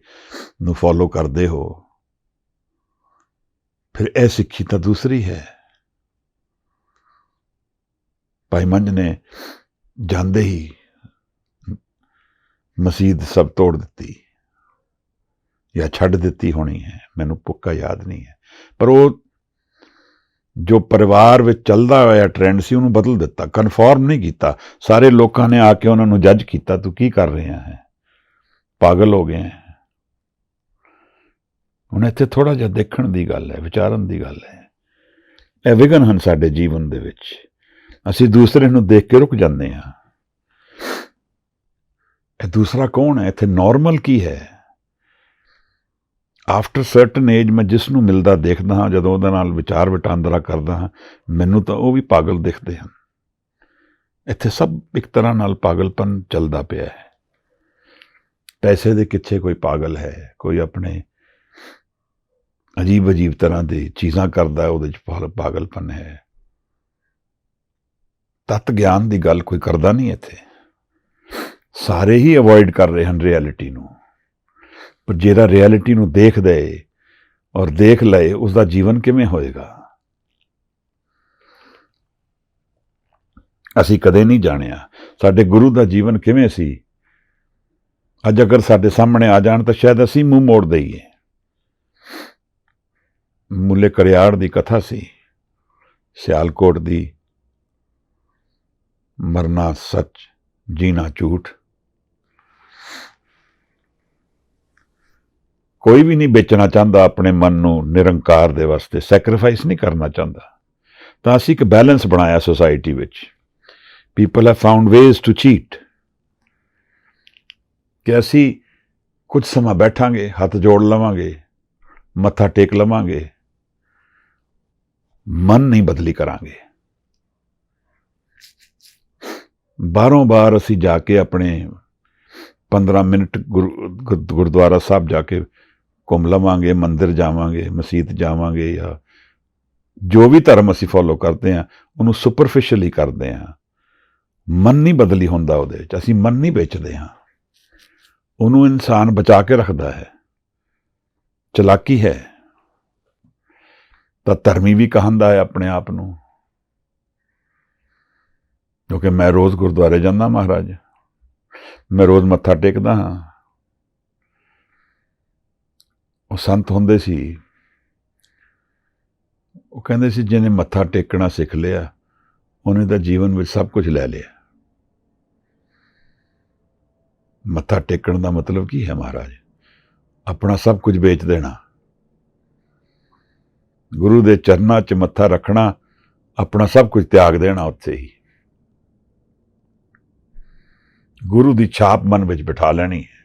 ਨੂੰ ਫੋਲੋ ਕਰਦੇ ਹੋ, ਫਿਰ ਇਹ ਸਿੱਖੀ ਤਾਂ ਦੂਸਰੀ ਹੈ। ਭਾਈ ਮੰਝ ਨੇ ਜਾਂਦੇ ਹੀ ਮਸੀਤ ਸਭ ਤੋੜ ਦਿੱਤੀ ਜਾਂ ਛੱਡ ਦਿੱਤੀ ਹੋਣੀ ਹੈ, ਮੈਨੂੰ ਪੱਕਾ ਯਾਦ ਨਹੀਂ ਹੈ, ਪਰ ਉਹ ਜੋ ਪਰਿਵਾਰ ਵਿੱਚ ਚੱਲਦਾ ਹੋਇਆ ਟ੍ਰੈਂਡ ਸੀ ਉਹਨੂੰ ਬਦਲ ਦਿੱਤਾ, ਕਨਫਰਮ ਨਹੀਂ ਕੀਤਾ। ਸਾਰੇ ਲੋਕਾਂ ਨੇ ਆ ਕੇ ਉਹਨਾਂ ਨੂੰ ਜੱਜ ਕੀਤਾ, ਤੂੰ ਕੀ ਕਰ ਰਿਹਾ ਹੈ, ਪਾਗਲ ਹੋ ਗਏ ਹੈ। ਹੁਣ ਇੱਥੇ ਥੋੜ੍ਹਾ ਜਿਹਾ ਦੇਖਣ ਦੀ ਗੱਲ ਹੈ, ਵਿਚਾਰਨ ਦੀ ਗੱਲ ਹੈ। ਇਹ ਵਿਘਨ ਹਨ ਸਾਡੇ ਜੀਵਨ ਦੇ ਵਿੱਚ, ਅਸੀਂ ਦੂਸਰੇ ਨੂੰ ਦੇਖ ਕੇ ਰੁਕ ਜਾਂਦੇ ਹਾਂ। ਇਹ ਦੂਸਰਾ ਕੌਣ ਹੈ, ਇੱਥੇ ਨੋਰਮਲ ਕੀ ਹੈ। ਆਫਟਰ ਸਰਟਨ ਏਜ ਮੈਂ ਜਿਸ ਨੂੰ ਮਿਲਦਾ ਦੇਖਦਾ ਹਾਂ, ਜਦੋਂ ਉਹਦੇ ਨਾਲ ਵਿਚਾਰ ਵਟਾਂਦਰਾ ਕਰਦਾ ਹਾਂ, ਮੈਨੂੰ ਤਾਂ ਉਹ ਵੀ ਪਾਗਲ ਦਿਖਦੇ ਹਨ। ਇੱਥੇ ਸਭ ਇੱਕ ਤਰ੍ਹਾਂ ਨਾਲ ਪਾਗਲਪਨ ਚੱਲਦਾ ਪਿਆ ਹੈ। ਪੈਸੇ ਦੇ ਪਿੱਛੇ ਕੋਈ ਪਾਗਲ ਹੈ, ਕੋਈ ਆਪਣੇ ਅਜੀਬ ਅਜੀਬ ਤਰ੍ਹਾਂ ਦੀ ਚੀਜ਼ਾਂ ਕਰਦਾ, ਉਹਦੇ 'ਚ ਪਾਗਲਪਨ ਹੈ। ਤੱਤ ਗਿਆਨ ਦੀ ਗੱਲ ਕੋਈ ਕਰਦਾ ਨਹੀਂ ਇੱਥੇ, ਸਾਰੇ ਹੀ ਅਵੋਇਡ ਕਰ ਰਹੇ ਹਨ ਰਿਐਲਿਟੀ ਨੂੰ। ਪਰ ਜਿਹੜਾ ਰਿਐਲਿਟੀ ਨੂੰ ਦੇਖਦੇ ਔਰ ਦੇਖ ਲਏ, ਉਸ ਦਾ ਜੀਵਨ ਕਿਵੇਂ ਹੋਏਗਾ, ਅਸੀਂ ਕਦੇ ਨਹੀਂ ਜਾਣਿਆ। ਸਾਡੇ ਗੁਰੂ ਦਾ ਜੀਵਨ ਕਿਵੇਂ ਸੀ, ਅੱਜ ਅਗਰ ਸਾਡੇ ਸਾਹਮਣੇ ਆ ਜਾਣ ਤਾਂ ਸ਼ਾਇਦ ਅਸੀਂ ਮੂੰਹ ਮੋੜ ਦਈਏ। ਮੁੱਲੇ ਕਰਿਆੜ ਦੀ ਕਥਾ ਸੀ, ਸਿਆਲਕੋਟ ਦੀ, ਮਰਨਾ ਸੱਚ, ਜੀਣਾ ਝੂਠ। ਕੋਈ ਵੀ ਨਹੀਂ ਵੇਚਣਾ ਚਾਹੁੰਦਾ ਆਪਣੇ ਮਨ ਨੂੰ ਨਿਰੰਕਾਰ ਦੇ ਵਾਸਤੇ, ਸੈਕਰੀਫਾਈਸ ਨਹੀਂ ਕਰਨਾ ਚਾਹੁੰਦਾ। ਤਾਂ ਅਸੀਂ ਇੱਕ ਬੈਲੈਂਸ ਬਣਾਇਆ ਸੋਸਾਇਟੀ ਵਿੱਚ। People have found ways to cheat, ਕਿ ਅਸੀਂ ਕੁਝ ਸਮਾਂ ਬੈਠਾਂਗੇ, ਹੱਥ ਜੋੜ ਲਵਾਂਗੇ, ਮੱਥਾ ਟੇਕ ਲਵਾਂਗੇ, ਮਨ ਨਹੀਂ ਬਦਲੀ ਕਰਾਂਗੇ। ਬਾਹਰੋਂ ਬਾਹਰ ਅਸੀਂ ਜਾ ਕੇ ਆਪਣੇ 15 ਮਿੰਟ ਗੁਰਦੁਆਰਾ ਸਾਹਿਬ ਜਾ ਕੇ ਘੁੰਮ ਲਵਾਂਗੇ, ਮੰਦਿਰ ਜਾਵਾਂਗੇ, ਮਸੀਤ ਜਾਵਾਂਗੇ, ਜਾਂ ਜੋ ਵੀ ਧਰਮ ਅਸੀਂ ਫੋਲੋ ਕਰਦੇ ਹਾਂ ਉਹਨੂੰ ਸੁਪਰਫਿਸ਼ਲੀ ਕਰਦੇ ਹਾਂ। ਮਨ ਨਹੀਂ ਬਦਲੀ ਹੁੰਦਾ ਉਹਦੇ ਵਿੱਚ, ਅਸੀਂ ਮਨ ਨਹੀਂ ਵੇਚਦੇ ਹਾਂ। ਉਹਨੂੰ ਇਨਸਾਨ ਬਚਾ ਕੇ ਰੱਖਦਾ ਹੈ। ਚਲਾਕੀ ਹੈ ਤਾਂ ਧਰਮੀ ਵੀ ਕਹਾਂਦਾ ਹੈ ਆਪਣੇ ਆਪ ਨੂੰ, ਕਿਉਂਕਿ ਮੈਂ ਰੋਜ਼ ਗੁਰਦੁਆਰੇ ਜਾਂਦਾ ਮਹਾਰਾਜ, ਮੈਂ ਰੋਜ਼ ਮੱਥਾ ਟੇਕਦਾ ਹਾਂ। ਉਹ ਸੰਤ ਹੁੰਦੇ ਸੀ, ਉਹ ਕਹਿੰਦੇ ਸੀ ਜਿਹਨੇ ਮੱਥਾ ਟੇਕਣਾ ਸਿੱਖ ਲਿਆ ਉਹਨੇ ਤਾਂ ਜੀਵਨ ਵਿੱਚ ਸਭ ਕੁਝ ਲੈ ਲਿਆ। ਮੱਥਾ ਟੇਕਣ ਦਾ ਮਤਲਬ ਕੀ ਹੈ ਮਹਾਰਾਜ? ਆਪਣਾ ਸਭ ਕੁਝ ਵੇਚ ਦੇਣਾ, ਗੁਰੂ ਦੇ ਚਰਨਾਂ 'ਚ ਮੱਥਾ ਰੱਖਣਾ, ਆਪਣਾ ਸਭ ਕੁਝ ਤਿਆਗ ਦੇਣਾ ਉੱਥੇ ਹੀ। ਗੁਰੂ ਦੀ ਛਾਪ ਮਨ ਵਿੱਚ ਬਿਠਾ ਲੈਣੀ ਹੈ।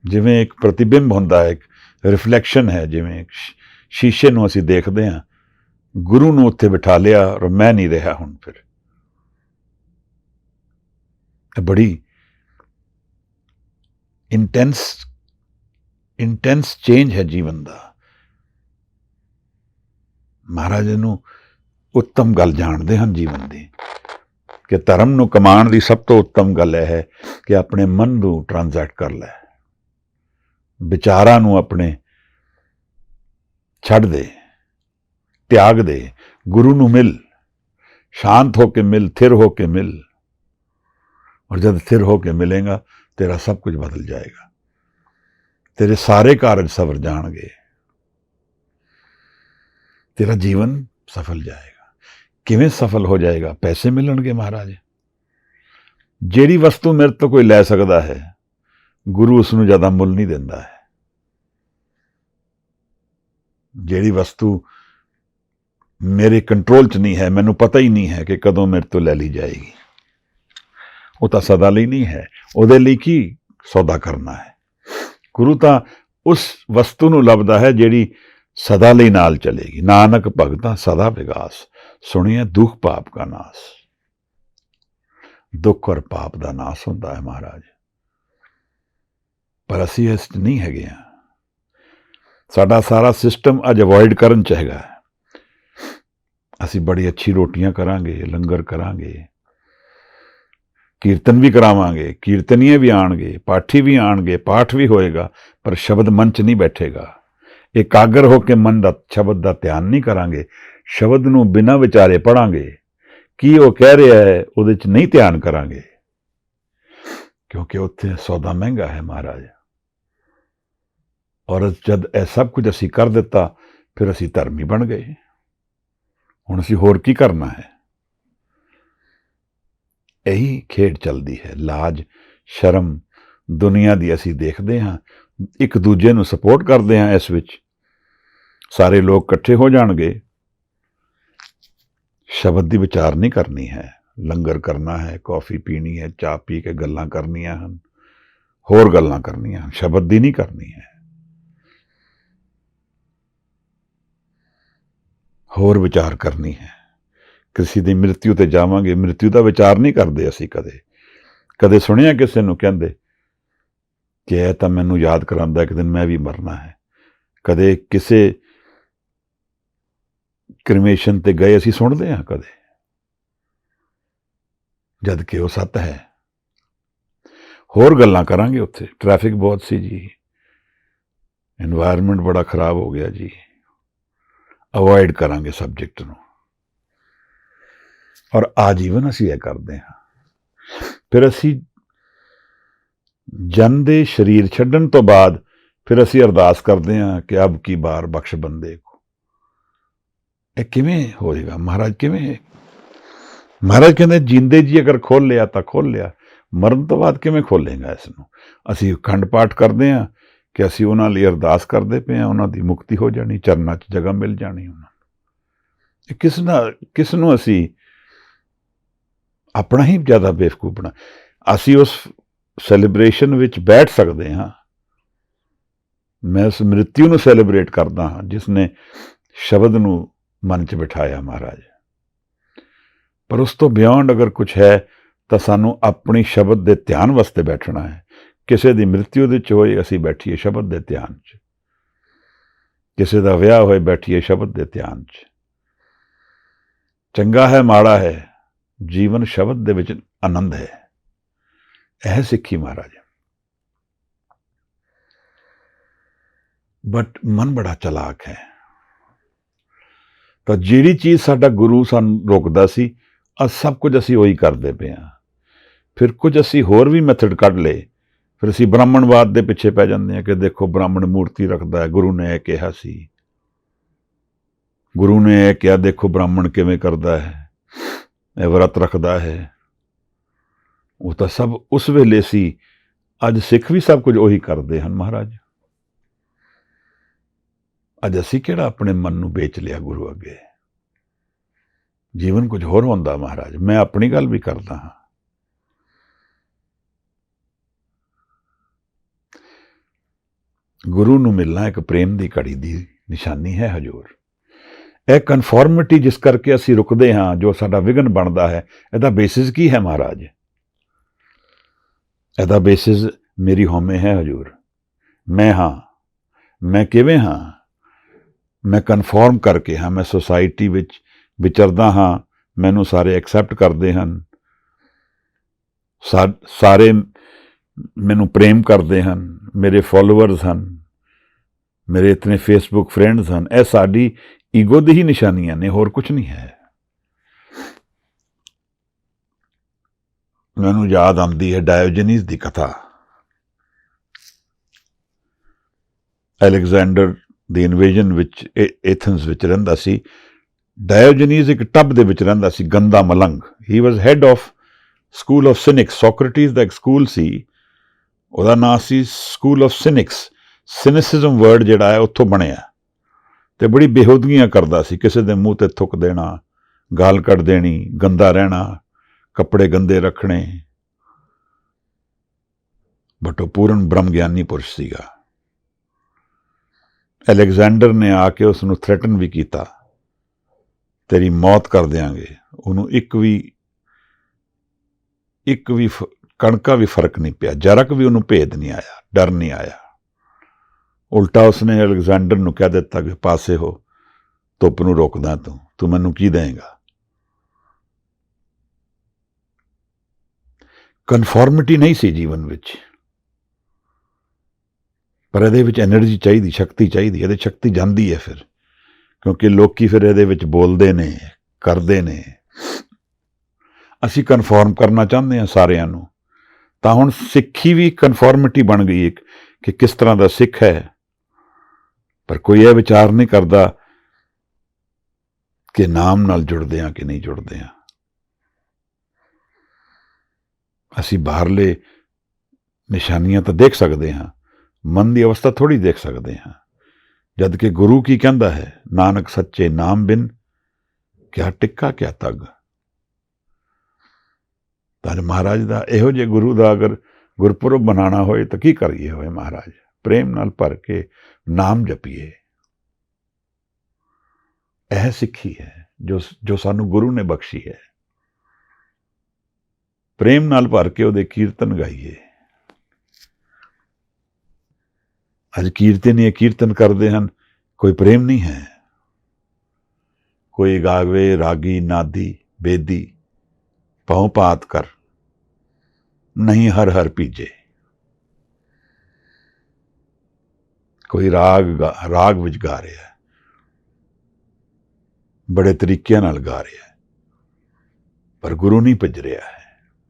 ਜਿਵੇਂ ਇੱਕ ਪ੍ਰਤੀਬਿੰਬ ਹੁੰਦਾ ਹੈ, ਇੱਕ ਰਿਫਲੈਕਸ਼ਨ ਹੈ, ਜਿਵੇਂ ਇੱਕ ਸ਼ੀਸ਼ੇ ਨੂੰ ਅਸੀਂ ਦੇਖਦੇ ਹਾਂ, ਗੁਰੂ ਨੂੰ ਉੱਥੇ ਬਿਠਾ ਲਿਆ ਔਰ ਮੈਂ ਨਹੀਂ ਰਿਹਾ ਹੁਣ। ਫਿਰ ਇਹ ਬੜੀ ਇੰਟੈਂਸ ਚੇਂਜ ਹੈ ਜੀਵਨ ਦਾ। ਮਹਾਰਾਜ ਨੂੰ ਉੱਤਮ ਗੱਲ ਜਾਣਦੇ ਹਨ ਜੀਵਨ ਦੀ, ਕਿ ਧਰਮ ਨੂੰ ਕਮਾਉਣ ਦੀ ਸਭ ਤੋਂ ਉੱਤਮ ਗੱਲ ਇਹ ਹੈ ਕਿ ਆਪਣੇ ਮਨ ਨੂੰ ਟ੍ਰਾਂਜੈਕਟ ਕਰ ਲੈ, ਵਿਚਾਰਾਂ ਨੂੰ ਆਪਣੇ ਛੱਡ ਦੇ, ਤਿਆਗ ਦੇ, ਗੁਰੂ ਨੂੰ ਮਿਲ, ਸ਼ਾਂਤ ਹੋ ਕੇ ਮਿਲ, ਥਿਰ ਹੋ ਕੇ ਮਿਲ। ਔਰ ਜਦ ਥਿਰ ਹੋ ਕੇ ਮਿਲੇਗਾ ਤੇਰਾ ਸਭ ਕੁਝ ਬਦਲ ਜਾਏਗਾ, ਤੇਰੇ ਸਾਰੇ ਕਾਰਜ ਸਵਰ ਜਾਣਗੇ। तेरा जीवन सफल जाएगा। किवें सफल हो जाएगा? पैसे मिलणगे महाराज। ਜਿਹੜੀ ਵਸਤੂ ਮੇਰੇ ਤੋਂ ਕੋਈ ਲੈ ਸਕਦਾ ਹੈ, ਗੁਰੂ ਉਸ ਨੂੰ ਜ਼ਿਆਦਾ ਮੁੱਲ ਨਹੀਂ ਦਿੰਦਾ ਹੈ। ਜਿਹੜੀ ਵਸਤੂ ਮੇਰੇ ਕੰਟਰੋਲ 'ਚ ਨਹੀਂ ਹੈ, ਮੈਨੂੰ ਪਤਾ ਹੀ ਨਹੀਂ ਹੈ ਕਿ ਕਦੋਂ ਮੇਰੇ ਤੋਂ ਲੈ ਲਈ ਜਾਏਗੀ, ਉਹ ਤਾਂ ਸਦਾ ਲਈ ਨਹੀਂ ਹੈ। ਉਹਦੇ ਲਈ ਕੀ ਸੌਦਾ ਕਰਨਾ ਹੈ? ਗੁਰੂ ਤਾਂ ਉਸ ਵਸਤੂ ਨੂੰ ਲੱਭਦਾ ਹੈ ਜਿਹੜੀ ਸਦਾ ਲਈ ਨਾਲ ਚਲੇਗੀ। ਨਾਨਕ ਭਗਤਾਂ ਸਦਾ ਵਿਗਾਸ, ਸੁਣੀਏ ਦੁੱਖ ਪਾਪ ਕਾ ਨਾਸ। ਦੁੱਖ ਔਰ ਪਾਪ ਦਾ ਨਾਸ ਹੁੰਦਾ ਹੈ ਮਹਾਰਾਜ, ਪਰ ਅਸੀਂ ਇਸ 'ਚ ਨਹੀਂ ਹੈਗੇ ਹਾਂ। ਸਾਡਾ ਸਾਰਾ ਸਿਸਟਮ ਅੱਜ ਅਵੋਇਡ ਕਰਨ 'ਚ ਹੈਗਾ। ਅਸੀਂ ਬੜੀ ਅੱਛੀ ਰੋਟੀਆਂ ਕਰਾਂਗੇ, ਲੰਗਰ ਕਰਾਂਗੇ, ਕੀਰਤਨ ਵੀ ਕਰਾਵਾਂਗੇ, ਕੀਰਤਨੀਏ ਵੀ ਆਣਗੇ, ਪਾਠੀ ਵੀ ਆਣਗੇ, ਪਾਠ ਵੀ ਹੋਏਗਾ, ਪਰ ਸ਼ਬਦ ਮਨ 'ਚ ਨਹੀਂ ਬੈਠੇਗਾ। ਇਕਾਗਰ ਹੋ ਕੇ ਮਨ ਦਾ ਸ਼ਬਦ ਦਾ ਧਿਆਨ ਨਹੀਂ ਕਰਾਂਗੇ। ਸ਼ਬਦ ਨੂੰ ਬਿਨਾਂ ਵਿਚਾਰੇ ਪੜਾਂਗੇ, ਕੀ ਉਹ ਕਹਿ ਰਿਹਾ ਹੈ ਉਹਦੇ 'ਚ ਨਹੀਂ ਧਿਆਨ ਕਰਾਂਗੇ, ਕਿਉਂਕਿ ਉੱਥੇ ਸੌਦਾ ਮਹਿੰਗਾ ਹੈ ਮਹਾਰਾਜ। ਔਰ ਜਦ ਇਹ ਸਭ ਕੁਝ ਅਸੀਂ ਕਰ ਦਿੱਤਾ, ਫਿਰ ਅਸੀਂ ਧਰਮੀ ਬਣ ਗਏ। ਹੁਣ ਅਸੀਂ ਹੋਰ ਕੀ ਕਰਨਾ ਹੈ? ਇਹੀ ਖੇਡ ਚੱਲਦੀ ਹੈ। ਲਾਜ ਸ਼ਰਮ ਦੁਨੀਆ ਦੀ ਅਸੀਂ ਦੇਖਦੇ ਹਾਂ, ਇੱਕ ਦੂਜੇ ਨੂੰ ਸਪੋਰਟ ਕਰਦੇ ਹਾਂ। ਇਸ ਵਿੱਚ ਸਾਰੇ ਲੋਕ ਇਕੱਠੇ ਹੋ ਜਾਣਗੇ, ਸ਼ਬਦ ਦੀ ਵਿਚਾਰ ਨਹੀਂ ਕਰਨੀ ਹੈ। ਲੰਗਰ ਕਰਨਾ ਹੈ, ਕੌਫੀ ਪੀਣੀ ਹੈ, ਚਾਹ ਪੀ ਕੇ ਗੱਲਾਂ ਕਰਨੀਆਂ ਹਨ, ਹੋਰ ਗੱਲਾਂ ਕਰਨੀਆਂ ਹਨ, ਸ਼ਬਦ ਦੀ ਨਹੀਂ ਕਰਨੀ ਹੈ। ਹੋਰ ਵਿਚਾਰ ਕਰਨੀ ਹੈ। ਕਿਸੇ ਦੀ ਮ੍ਰਿਤਿੂ ਤੇ ਜਾਵਾਂਗੇ, ਮ੍ਰਿਤਿੂ ਦਾ ਵਿਚਾਰ ਨਹੀਂ ਕਰਦੇ ਅਸੀਂ। ਕਦੇ ਸੁਣਿਆ ਕਿਸੇ ਨੂੰ ਕਹਿੰਦੇ ਕਿ ਇਹ ਤਾਂ ਮੈਨੂੰ ਯਾਦ ਕਰਾਉਂਦਾ ਇੱਕ ਦਿਨ ਮੈਂ ਵੀ ਮਰਨਾ ਹੈ? ਕਦੇ ਕਿਸੇ ਕ੍ਰਿਮੇਸ਼ਨ ਤੇ ਗਏ ਅਸੀਂ ਸੁਣਦੇ ਹਾਂ ਕਦੇ? ਜਦ ਕਿ ਉਹ ਸੱਤ ਹੈ। ਹੋਰ ਗੱਲਾਂ ਕਰਾਂਗੇ ਉੱਥੇ। ਟ੍ਰੈਫਿਕ ਬਹੁਤ ਸੀ ਜੀ, ਇਨਵਾਇਰਨਮੈਂਟ ਬੜਾ ਖਰਾਬ ਹੋ ਗਿਆ ਜੀ, ਅਵੋਇਡ ਕਰਾਂਗੇ ਸਬਜੈਕਟ ਨੂੰ। ਔਰ ਆਜੀਵਨ ਅਸੀਂ ਇਹ ਕਰਦੇ ਹਾਂ। ਫਿਰ ਅਸੀਂ ਜਨ ਦੇ ਸਰੀਰ ਛੱਡਣ ਤੋਂ ਬਾਅਦ ਫਿਰ ਅਸੀਂ ਅਰਦਾਸ ਕਰਦੇ ਹਾਂ ਕਿ ਅਬ ਕੀ ਬਾਰ ਬਖਸ਼ ਬੰਦੇ ਕੋ। ਇਹ ਕਿਵੇਂ ਹੋਏਗਾ ਮਹਾਰਾਜ? ਕਿਵੇਂ? ਮਹਾਰਾਜ ਕਹਿੰਦੇ ਜਿੰਦੇ ਜੀ ਅਗਰ ਖੋਲ ਲਿਆ ਤਾਂ ਖੋਲ ਲਿਆ, ਮਰਨ ਤੋਂ ਬਾਅਦ ਕਿਵੇਂ ਖੋਲੇਗਾ ਇਸ ਨੂੰ? ਅਸੀਂ ਅਖੰਡ ਪਾਠ ਕਰਦੇ ਹਾਂ ਕਿ ਅਸੀਂ ਉਹਨਾਂ ਲਈ ਅਰਦਾਸ ਕਰਦੇ ਪਏ ਹਾਂ, ਉਹਨਾਂ ਦੀ ਮੁਕਤੀ ਹੋ ਜਾਣੀ, ਚਰਨਾਂ 'ਚ ਜਗ੍ਹਾ ਮਿਲ ਜਾਣੀ ਉਹਨਾਂ ਨੂੰ। ਕਿਸ ਨੂੰ ਅਸੀਂ ਆਪਣਾ ਹੀ ਜ਼ਿਆਦਾ ਬੇਵਕੂਫ ਬਣਾ। ਅਸੀਂ ਉਸ ਸੈਲੀਬ੍ਰੇਸ਼ਨ ਵਿੱਚ ਬੈਠ ਸਕਦੇ ਹਾਂ। ਮੈਂ ਉਸ ਮ੍ਰਿਤਿੂ ਨੂੰ ਸੈਲੀਬ੍ਰੇਟ ਕਰਦਾ ਹਾਂ ਜਿਸ ਨੇ ਸ਼ਬਦ ਨੂੰ ਮਨ 'ਚ ਬਿਠਾਇਆ ਮਹਾਰਾਜ। ਪਰ ਉਸ ਤੋਂ ਬਿਯੋਂਡ ਅਗਰ ਕੁਝ ਹੈ ਤਾਂ ਸਾਨੂੰ ਆਪਣੀ ਸ਼ਬਦ ਦੇ ਧਿਆਨ ਵਾਸਤੇ ਬੈਠਣਾ ਹੈ। ਕਿਸੇ ਦੀ ਮ੍ਰਿਤਿੂ ਦੇ 'ਚ ਹੋਏ ਅਸੀਂ ਬੈਠੀਏ ਸ਼ਬਦ ਦੇ ਧਿਆਨ 'ਚ, ਕਿਸੇ ਦਾ ਵਿਆਹ ਹੋਏ ਬੈਠੀਏ ਸ਼ਬਦ ਦੇ ਧਿਆਨ 'ਚ। ਚੰਗਾ ਹੈ ਮਾੜਾ ਹੈ, ਜੀਵਨ ਸ਼ਬਦ ਦੇ ਵਿੱਚ ਆਨੰਦ ਹੈ। ਇਹ ਸਿੱਖੀ ਮਹਾਰਾਜ। ਬਟ ਮਨ ਬੜਾ ਚਲਾਕ ਹੈ। ਤਾਂ ਜਿਹੜੀ ਚੀਜ਼ ਸਾਡਾ ਗੁਰੂ ਸਾਨੂੰ ਰੋਕਦਾ ਸੀ, ਅੱਜ ਸਭ ਕੁਝ ਅਸੀਂ ਉਹੀ ਕਰਦੇ ਪਏ ਹਾਂ। ਫਿਰ ਕੁਝ ਅਸੀਂ ਹੋਰ ਵੀ ਮੈਥਡ ਕੱਢ ਲਏ, ਫਿਰ ਅਸੀਂ ਬ੍ਰਾਹਮਣਵਾਦ ਦੇ ਪਿੱਛੇ ਪੈ ਜਾਂਦੇ ਹਾਂ ਕਿ ਦੇਖੋ ਬ੍ਰਾਹਮਣ ਮੂਰਤੀ ਰੱਖਦਾ ਹੈ, ਗੁਰੂ ਨੇ ਇਹ ਕਿਹਾ ਸੀ, ਗੁਰੂ ਨੇ ਇਹ ਕਿਹਾ, ਦੇਖੋ ਬ੍ਰਾਹਮਣ ਕਿਵੇਂ ਕਰਦਾ ਹੈ, ਇਹ ਵਰਤ ਰੱਖਦਾ ਹੈ। ਉਹ ਤਾਂ ਸਭ ਉਸ ਵੇਲੇ ਸੀ, ਅੱਜ ਸਿੱਖ ਵੀ ਸਭ ਕੁਝ ਉਹੀ ਕਰਦੇ ਹਨ ਮਹਾਰਾਜ। ਅੱਜ ਅਸੀਂ ਕਿਹੜਾ ਆਪਣੇ ਮਨ ਨੂੰ ਵੇਚ ਲਿਆ ਗੁਰੂ ਅੱਗੇ? ਜੀਵਨ ਕੁਝ ਹੋਰ ਹੁੰਦਾ ਮਹਾਰਾਜ। ਮੈਂ ਆਪਣੀ ਗੱਲ ਵੀ ਕਰਦਾ ਹਾਂ। ਗੁਰੂ ਨੂੰ ਮਿਲਣਾ ਇੱਕ ਪ੍ਰੇਮ ਦੀ ਘੜੀ ਦੀ ਨਿਸ਼ਾਨੀ ਹੈ ਹਜ਼ੂਰ। ਇਹ ਕਨਫੋਰਮਿਟੀ ਜਿਸ ਕਰਕੇ ਅਸੀਂ ਰੁਕਦੇ ਹਾਂ, ਜੋ ਸਾਡਾ ਵਿਘਨ ਬਣਦਾ ਹੈ, ਇਹਦਾ ਬੇਸਿਸ ਕੀ ਹੈ ਮਹਾਰਾਜ? ਇਹਦਾ ਬੇਸਿਸ ਮੇਰੀ ਹਉਮੈ ਹੈ ਹਜ਼ੂਰ। ਮੈਂ ਹਾਂ, ਮੈਂ ਕਿਵੇਂ ਹਾਂ? ਮੈਂ ਕਨਫੋਰਮ ਕਰਕੇ ਹਾਂ। ਮੈਂ ਸੁਸਾਇਟੀ ਵਿੱਚ ਵਿਚਰਦਾ ਹਾਂ, ਮੈਨੂੰ ਸਾਰੇ ਐਕਸੈਪਟ ਕਰਦੇ ਹਨ, ਸਾਰੇ ਮੈਨੂੰ ਪ੍ਰੇਮ ਕਰਦੇ ਹਨ, ਮੇਰੇ ਫੋਲੋਅਰਸ ਹਨ, ਮੇਰੇ ਇਤਨੇ ਫੇਸਬੁੱਕ ਫਰੈਂਡਸ ਹਨ। ਇਹ ਸਾਡੀ ਈਗੋ ਦੀ ਹੀ ਨਿਸ਼ਾਨੀਆਂ ਨੇ, ਹੋਰ ਕੁਝ ਨਹੀਂ ਹੈ। ਮੈਨੂੰ ਯਾਦ ਆਉਂਦੀ ਹੈ ਡਾਇਓਜਨੀਸ ਦੀ ਕਥਾ। ਅਲੈਗਜ਼ੈਂਡਰ ਦੀ ਇਨਵੇਜਨ ਵਿੱਚ ਐਥਨਸ ਵਿੱਚ ਰਹਿੰਦਾ ਸੀ। ਡਾਇਓਜਨੀਜ਼ ਇੱਕ ਟੱਬ ਦੇ ਵਿੱਚ ਰਹਿੰਦਾ ਸੀ, ਗੰਦਾ ਮਲੰਗ। ਹੀ ਵਾਜ਼ ਹੈਡ ਆਫ ਸਕੂਲ ਆਫ ਸਿਨਿਕਸ। ਸੋਕਰਟੀਜ਼ ਦਾ ਇੱਕ ਸਕੂਲ ਸੀ, ਉਹਦਾ ਨਾਂ ਸੀ ਸਕੂਲ ਆਫ ਸਿਨਿਕਸ। ਸਿਨਿਸਿਜ਼ਮ ਵਰਡ ਜਿਹੜਾ ਹੈ ਉੱਥੋਂ ਬਣਿਆ, ਤੇ ਬੜੀ ਬੇਹੂਦਗੀਆਂ ਕਰਦਾ ਸੀ। ਕਿਸੇ ਦੇ ਮੂੰਹ ਤੇ ਥੁੱਕ ਦੇਣਾ, ਗਾਲ ਕੱਢ ਦੇਣੀ, ਗੰਦਾ ਰਹਿਣਾ, ਕੱਪੜੇ ਗੰਦੇ ਰੱਖਣੇ। ਬਟ ਉਹ ਪੂਰਨ ਬ੍ਰਹਮ ਗਿਆਨੀ ਪੁਰਸ਼ ਸੀਗਾ। ਅਲੈਗਜ਼ੈਂਡਰ ਨੇ ਆ ਕੇ ਉਸ ਨੂੰ ਥ੍ਰੈਟਨ ਵੀ ਕੀਤਾ, ਤੇਰੀ ਮੌਤ ਕਰ ਦਿਆਂਗੇ। ਉਹਨੂੰ ਇੱਕ ਵੀ ਕਣਕਾ ਵੀ ਫਰਕ ਨਹੀਂ ਪਿਆ, ਜਰਕ ਵੀ ਉਹਨੂੰ ਭੇਦ ਨਹੀਂ ਆਇਆ, ਡਰ ਨਹੀਂ ਆਇਆ। ਉਲਟਾ ਉਸਨੇ ਅਲੈਗਜ਼ੈਂਡਰ ਨੂੰ ਕਹਿ ਦਿੱਤਾ ਕਿ ਪਾਸੇ ਹੋ, ਧੁੱਪ ਨੂੰ ਰੋਕਦਾ ਤੂੰ ਮੈਨੂੰ ਕੀ ਦੇਂਗਾ। ਕਨਫੋਰਮਿਟੀ ਨਹੀਂ ਸੀ ਜੀਵਨ ਵਿੱਚ, ਪਰ ਇਹਦੇ ਵਿੱਚ ਐਨਰਜੀ ਚਾਹੀਦੀ, ਸ਼ਕਤੀ ਚਾਹੀਦੀ। ਇਹਦੇ ਸ਼ਕਤੀ ਜਾਂਦੀ ਹੈ ਫਿਰ, ਕਿਉਂਕਿ ਲੋਕੀ ਫਿਰ ਇਹਦੇ ਵਿੱਚ ਬੋਲਦੇ ਨੇ, ਕਰਦੇ ਨੇ। ਅਸੀਂ ਕਨਫੋਰਮ ਕਰਨਾ ਚਾਹੁੰਦੇ ਹਾਂ ਸਾਰਿਆਂ ਨੂੰ, ਤਾਂ ਹੁਣ ਸਿੱਖੀ ਵੀ ਕਨਫੋਰਮਿਟੀ ਬਣ ਗਈ ਇੱਕ, ਕਿ ਕਿਸ ਤਰ੍ਹਾਂ ਦਾ ਸਿੱਖ ਹੈ। ਪਰ ਕੋਈ ਇਹ ਵਿਚਾਰ ਨਹੀਂ ਕਰਦਾ ਕਿ ਨਾਮ ਨਾਲ ਜੁੜਦੇ ਹਾਂ ਕਿ ਨਹੀਂ ਜੁੜਦੇ ਹਾਂ। ਅਸੀਂ ਬਾਹਰਲੇ ਨਿਸ਼ਾਨੀਆਂ ਤਾਂ ਦੇਖ ਸਕਦੇ ਹਾਂ, ਮਨ ਦੀ ਅਵਸਥਾ ਥੋੜ੍ਹੀ ਦੇਖ ਸਕਦੇ ਹਾਂ। ਜਦ ਕਿ ਗੁਰੂ ਕੀ ਕਹਿੰਦਾ ਹੈ, ਨਾਨਕ ਸੱਚੇ ਨਾਮ ਬਿਨ ਕਿਆ ਟਿੱਕਾ ਕਿਆ ਤੱਗ। ਤਾਂ ਮਹਾਰਾਜ ਦਾ ਇਹੋ ਜਿਹੇ ਗੁਰੂ ਦਾ ਅਗਰ ਗੁਰਪੁਰਬ ਮਨਾਉਣਾ ਹੋਏ ਤਾਂ ਕੀ ਕਰੀਏ ਹੋਏ ਮਹਾਰਾਜ? ਪ੍ਰੇਮ ਨਾਲ ਭਰ ਕੇ ਨਾਮ ਜਪੀਏ। ਇਹ ਸਿੱਖੀ ਹੈ ਜੋ ਸਾਨੂੰ ਗੁਰੂ ਨੇ ਬਖਸ਼ੀ ਹੈ। ਪ੍ਰੇਮ ਨਾਲ ਭਰ ਕੇ ਉਹਦੇ ਕੀਰਤਨ ਗਾਈਏ। ਅੱਜ ਕੀਰਤਨ ਕਰਦੇ ਹਨ, ਕੋਈ ਪ੍ਰੇਮ ਨਹੀਂ ਹੈ। ਕੋਈ ਗਾਵੇ ਰਾਗੀ ਨਾਦੀ ਬੇਦੀ ਪਉ ਪਾਤ ਕਰ, ਨਹੀਂ ਹਰ ਹਰ ਪੀਜੇ। ਕੋਈ ਰਾਗ ਵਿੱਚ ਗਾ ਰਿਹਾ, ਬੜੇ ਤਰੀਕਿਆਂ ਨਾਲ ਗਾ ਰਿਹਾ, ਪਰ ਗੁਰੂ ਨਹੀਂ ਭਿੱਜ ਰਿਹਾ ਹੈ।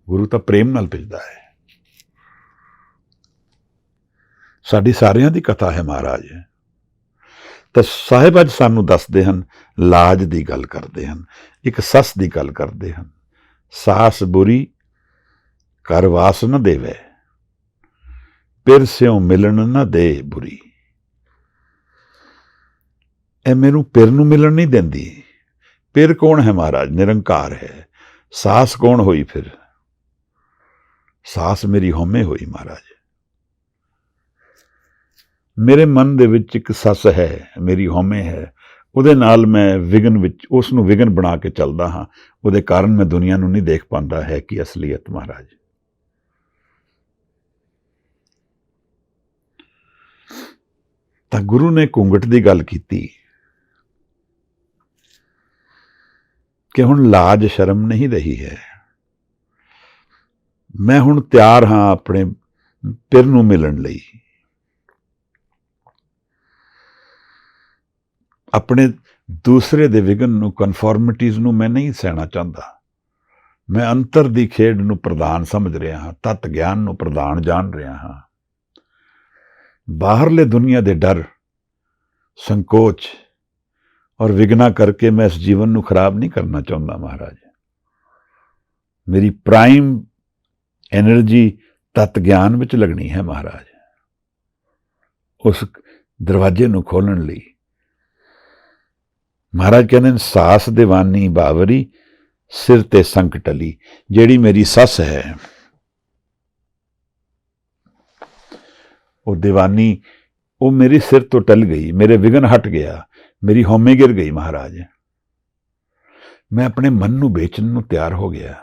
ਗੁਰੂ ਤਾਂ ਪ੍ਰੇਮ ਨਾਲ ਭਿੱਜਦਾ ਹੈ। ਸਾਡੀ ਸਾਰਿਆਂ ਦੀ ਕਥਾ ਹੈ ਮਹਾਰਾਜ। ਤਾਂ ਸਾਹਿਬ ਅੱਜ ਸਾਨੂੰ ਦੱਸਦੇ ਹਨ, ਲਾਜ ਦੀ ਗੱਲ ਕਰਦੇ ਹਨ, ਇੱਕ ਸੱਸ ਦੀ ਗੱਲ ਕਰਦੇ ਹਨ। ਸਾਸ ਬੁਰੀ ਕਰ ਵਾਸ ਨ ਦੇਵੇ, ਪਿਰ ਸਿਉ ਮਿਲਣ ਨਾ ਦੇ ਬੁਰੀ। ਇਹ ਮੈਨੂੰ ਪਿਰ ਨੂੰ ਮਿਲਣ ਨਹੀਂ ਦਿੰਦੀ। ਪਿਰ ਕੌਣ ਹੈ ਮਹਾਰਾਜ? ਨਿਰੰਕਾਰ ਹੈ। ਸਾਸ ਕੌਣ ਹੋਈ ਫਿਰ? ਸਾਸ ਮੇਰੀ ਹਉਮੈ ਹੋਈ ਮਹਾਰਾਜ। ਮੇਰੇ ਮਨ ਦੇ ਵਿੱਚ ਇੱਕ ਸੱਸ ਹੈ, ਮੇਰੀ ਹਉਮੈ ਹੈ। ਉਹਦੇ ਨਾਲ ਮੈਂ ਉਸ ਨੂੰ ਵਿਗਨ ਬਣਾ ਕੇ ਚੱਲਦਾ ਹਾਂ। ਉਹਦੇ ਕਾਰਨ ਮੈਂ ਦੁਨੀਆ ਨੂੰ ਨਹੀਂ ਦੇਖ ਪਾਉਂਦਾ ਹੈ ਕਿ ਅਸਲੀਅਤ ਮਹਾਰਾਜ। ਤਾਂ ਗੁਰੂ ਨੇ ਘੂੰਘਟ ਦੀ ਗੱਲ ਕੀਤੀ ਕਿ ਹੁਣ ਲਾਜ ਸ਼ਰਮ ਨਹੀਂ ਰਹੀ ਹੈ। ਮੈਂ ਹੁਣ ਤਿਆਰ ਹਾਂ ਆਪਣੇ ਪਿਰ ਨੂੰ ਮਿਲਣ ਲਈ। ਆਪਣੇ ਦੂਸਰੇ ਦੇ ਵਿਗਨ ਨੂੰ, ਕਨਫੋਰਮਿਟੀਜ਼ ਨੂੰ ਮੈਂ ਨਹੀਂ ਸਹਿਣਾ ਚਾਹੁੰਦਾ। ਮੈਂ ਅੰਤਰ ਦੀ ਖੇਡ ਨੂੰ ਪ੍ਰਧਾਨ ਸਮਝ ਰਿਹਾ ਹਾਂ, ਤੱਤ ਗਿਆਨ ਨੂੰ ਪ੍ਰਧਾਨ ਜਾਣ ਰਿਹਾ ਹਾਂ। ਬਾਹਰਲੇ ਦੁਨੀਆ ਦੇ ਡਰ, ਸੰਕੋਚ ਔਰ ਵਿਗਨਾ ਕਰਕੇ ਮੈਂ ਇਸ ਜੀਵਨ ਨੂੰ ਖਰਾਬ ਨਹੀਂ ਕਰਨਾ ਚਾਹੁੰਦਾ ਮਹਾਰਾਜ। ਮੇਰੀ ਪ੍ਰਾਈਮ ਐਨਰਜੀ ਤੱਤ ਗਿਆਨ ਵਿੱਚ ਲੱਗਣੀ ਹੈ ਮਹਾਰਾਜ। ਉਸ ਦਰਵਾਜ਼ੇ ਨੂੰ ਖੋਲ੍ਹਣ ਲਈ ਮਹਾਰਾਜ ਕਹਿੰਦੇ ਨੇ, ਸਾਸ ਦੀਵਾਨੀ ਬਾਵਰੀ ਸਿਰ ਤੇ ਸੰਕਟ ਟਲੀ। ਜਿਹੜੀ ਮੇਰੀ ਸੱਸ ਹੈ ਉਹ ਦੀਵਾਨੀ, ਉਹ ਮੇਰੇ ਸਿਰ ਤੋਂ ਟਲ ਗਈ, ਮੇਰੇ ਵਿਗਨ ਹਟ ਗਿਆ, ਮੇਰੀ ਹਉਮੈ ਗਿਰ ਗਈ ਮਹਾਰਾਜ। ਮੈਂ ਆਪਣੇ ਮਨ ਨੂੰ ਵੇਚਣ ਨੂੰ ਤਿਆਰ ਹੋ ਗਿਆ।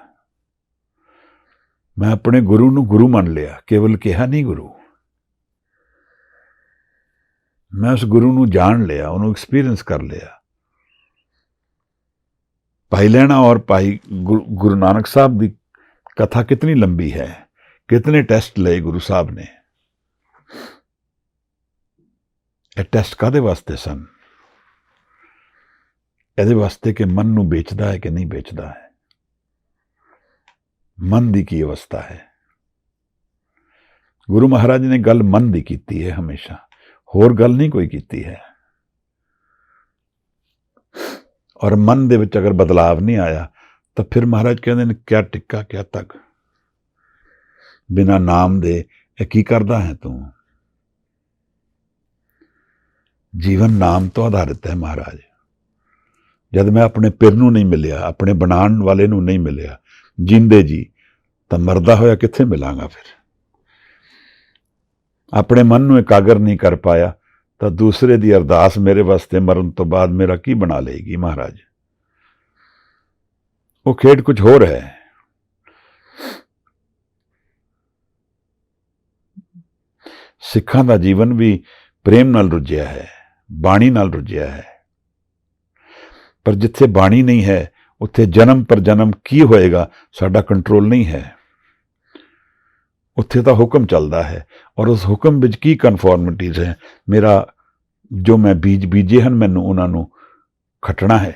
ਮੈਂ ਆਪਣੇ ਗੁਰੂ ਨੂੰ ਗੁਰੂ ਮੰਨ ਲਿਆ, ਕੇਵਲ ਕਿਹਾ ਨਹੀਂ ਗੁਰੂ। ਮੈਂ ਉਸ ਗੁਰੂ ਨੂੰ ਜਾਣ ਲਿਆ, ਉਹਨੂੰ ਐਕਸਪੀਰੀਅੰਸ ਕਰ ਲਿਆ। ਭਾਈ ਲਹਿਣਾ ਔਰ ਭਾਈ ਗੁਰੂ ਨਾਨਕ ਸਾਹਿਬ ਦੀ ਕਥਾ ਕਿਤਨੀ ਲੰਬੀ ਹੈ, ਕਿਤਨੇ ਟੈਸਟ ਲਏ ਗੁਰੂ ਸਾਹਿਬ ਨੇ। ਇਹ ਟੈਸਟ ਕਾਹਦੇ ਵਾਸਤੇ ਸਨ? ਇਹਦੇ ਵਾਸਤੇ ਕਿ ਮਨ ਨੂੰ ਵੇਚਦਾ ਹੈ ਕਿ ਨਹੀਂ ਵੇਚਦਾ ਹੈ। ਮਨ ਦੀ ਕੀ ਅਵਸਥਾ ਹੈ? ਗੁਰੂ ਮਹਾਰਾਜ ਨੇ ਗੱਲ ਮਨ ਦੀ ਕੀਤੀ ਹੈ ਹਮੇਸ਼ਾ, ਹੋਰ ਗੱਲ ਨਹੀਂ ਕੋਈ ਕੀਤੀ ਹੈ। ਔਰ ਮਨ ਦੇ ਵਿੱਚ ਅਗਰ ਬਦਲਾਵ ਨਹੀਂ ਆਇਆ ਤਾਂ ਫਿਰ ਮਹਾਰਾਜ ਕਹਿੰਦੇ ਨੇ ਕਿਆ ਟਿੱਕਾ ਕਿਆ ਤੱਕ, ਬਿਨਾਂ ਨਾਮ ਦੇ ਇਹ ਕੀ ਕਰਦਾ ਹੈ ਤੂੰ। ਜੀਵਨ ਨਾਮ ਤੋਂ ਆਧਾਰਿਤ ਹੈ ਮਹਾਰਾਜ। ਜਦ ਮੈਂ ਆਪਣੇ ਪਿਰ ਨੂੰ ਨਹੀਂ ਮਿਲਿਆ, ਆਪਣੇ ਬਣਾਉਣ ਵਾਲੇ ਨੂੰ ਨਹੀਂ ਮਿਲਿਆ ਜਿੰਦੇ ਜੀ, ਤਾਂ ਮਰਦਾ ਹੋਇਆ ਕਿੱਥੇ ਮਿਲਾਂਗਾ। ਫਿਰ ਆਪਣੇ ਮਨ ਨੂੰ ਇਕਾਗਰ ਨਹੀਂ ਕਰ ਪਾਇਆ ਤਾਂ ਦੂਸਰੇ ਦੀ ਅਰਦਾਸ ਮੇਰੇ ਵਾਸਤੇ ਮਰਨ ਤੋਂ ਬਾਅਦ ਮੇਰਾ ਕੀ ਬਣਾ ਲਏਗੀ ਮਹਾਰਾਜ। ਉਹ ਖੇਡ ਕੁਝ ਹੋਰ ਹੈ। ਸਿੱਖਾਂ ਦਾ ਜੀਵਨ ਵੀ ਪ੍ਰੇਮ ਨਾਲ ਰੁੱਝਿਆ ਹੈ, ਬਾਣੀ ਨਾਲ ਰੁੱਝਿਆ ਹੈ। ਪਰ ਜਿੱਥੇ ਬਾਣੀ ਨਹੀਂ ਹੈ ਉੱਥੇ ਜਨਮ ਪਰ ਜਨਮ ਕੀ ਹੋਏਗਾ ਸਾਡਾ ਕੰਟਰੋਲ ਨਹੀਂ ਹੈ। ਉੱਥੇ ਤਾਂ ਹੁਕਮ ਚੱਲਦਾ ਹੈ ਔਰ ਉਸ ਹੁਕਮ ਵਿੱਚ ਕੀ ਕਨਫੋਰਮਿਟੀਜ਼ ਹੈ। ਮੇਰਾ ਜੋ ਮੈਂ ਬੀਜ ਬੀਜੇ ਹਨ ਮੈਨੂੰ ਉਹਨਾਂ ਨੂੰ ਖੱਟਣਾ ਹੈ।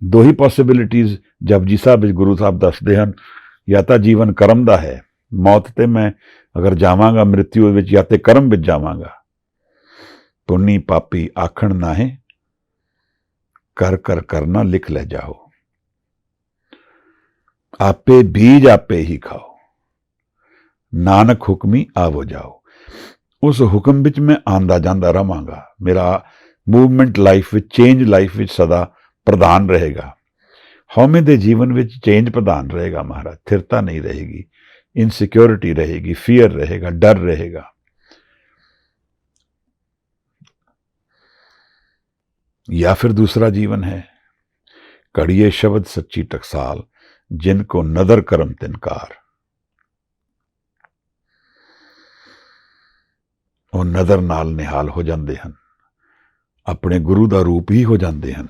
ਦੋ ਹੀ ਪੋਸਿਬਿਲਿਟੀਜ਼ ਜਪਜੀ ਸਾਹਿਬ ਵਿੱਚ ਗੁਰੂ ਸਾਹਿਬ ਦੱਸਦੇ ਹਨ, ਜਾਂ ਤਾਂ ਜੀਵਨ ਕਰਮ ਦਾ ਹੈ, ਮੌਤ ਤੇ ਮੈਂ ਅਗਰ ਜਾਵਾਂਗਾ ਮ੍ਰਿਤਿੂ ਵਿੱਚ, ਜਾਂ ਤੇ ਕਰਮ ਵਿੱਚ ਜਾਵਾਂਗਾ। ਪੁੰਨੀ ਪਾਪੀ ਆਖਣ ਨਾਹੀਂ, ਕਰ ਕਰ ਕਰਨਾ ਲਿਖ ਲੈ ਜਾਓ। ਆਪੇ ਬੀਜ ਆਪੇ ਹੀ ਖਾਓ, ਨਾਨਕ ਹੁਕਮੀ ਆਵੋ ਜਾਓ। ਉਸ ਹੁਕਮ ਵਿੱਚ ਮੈਂ ਆਂਦਾ ਜਾਂਦਾ ਰਵਾਂਗਾ। ਮੇਰਾ ਮੂਵਮੈਂਟ ਲਾਈਫ ਵਿੱਚ, ਚੇਂਜ ਲਾਈਫ ਵਿੱਚ ਸਦਾ ਪ੍ਰਧਾਨ ਰਹੇਗਾ। ਹਉਮੈ ਦੇ ਜੀਵਨ ਵਿੱਚ ਚੇਂਜ ਪ੍ਰਧਾਨ ਰਹੇਗਾ ਮਹਾਰਾਜ। ਸਥਿਰਤਾ ਨਹੀਂ ਰਹੇਗੀ, ਇਨਸਿਕਿਉਰਿਟੀ ਰਹੇਗੀ, ਫੀਅਰ ਰਹੇਗਾ, ਡਰ ਰਹੇਗਾ। या फिर दूसरा जीवन है, कड़िए शब्द सच्ची टकसाल, जिनको नदर करम तिनकार। ਉਹ ਨਦਰ ਨਾਲ ਨਿਹਾਲ ਹੋ ਜਾਂਦੇ ਹਨ, ਆਪਣੇ ਗੁਰੂ ਦਾ ਰੂਪ ਹੀ ਹੋ ਜਾਂਦੇ ਹਨ।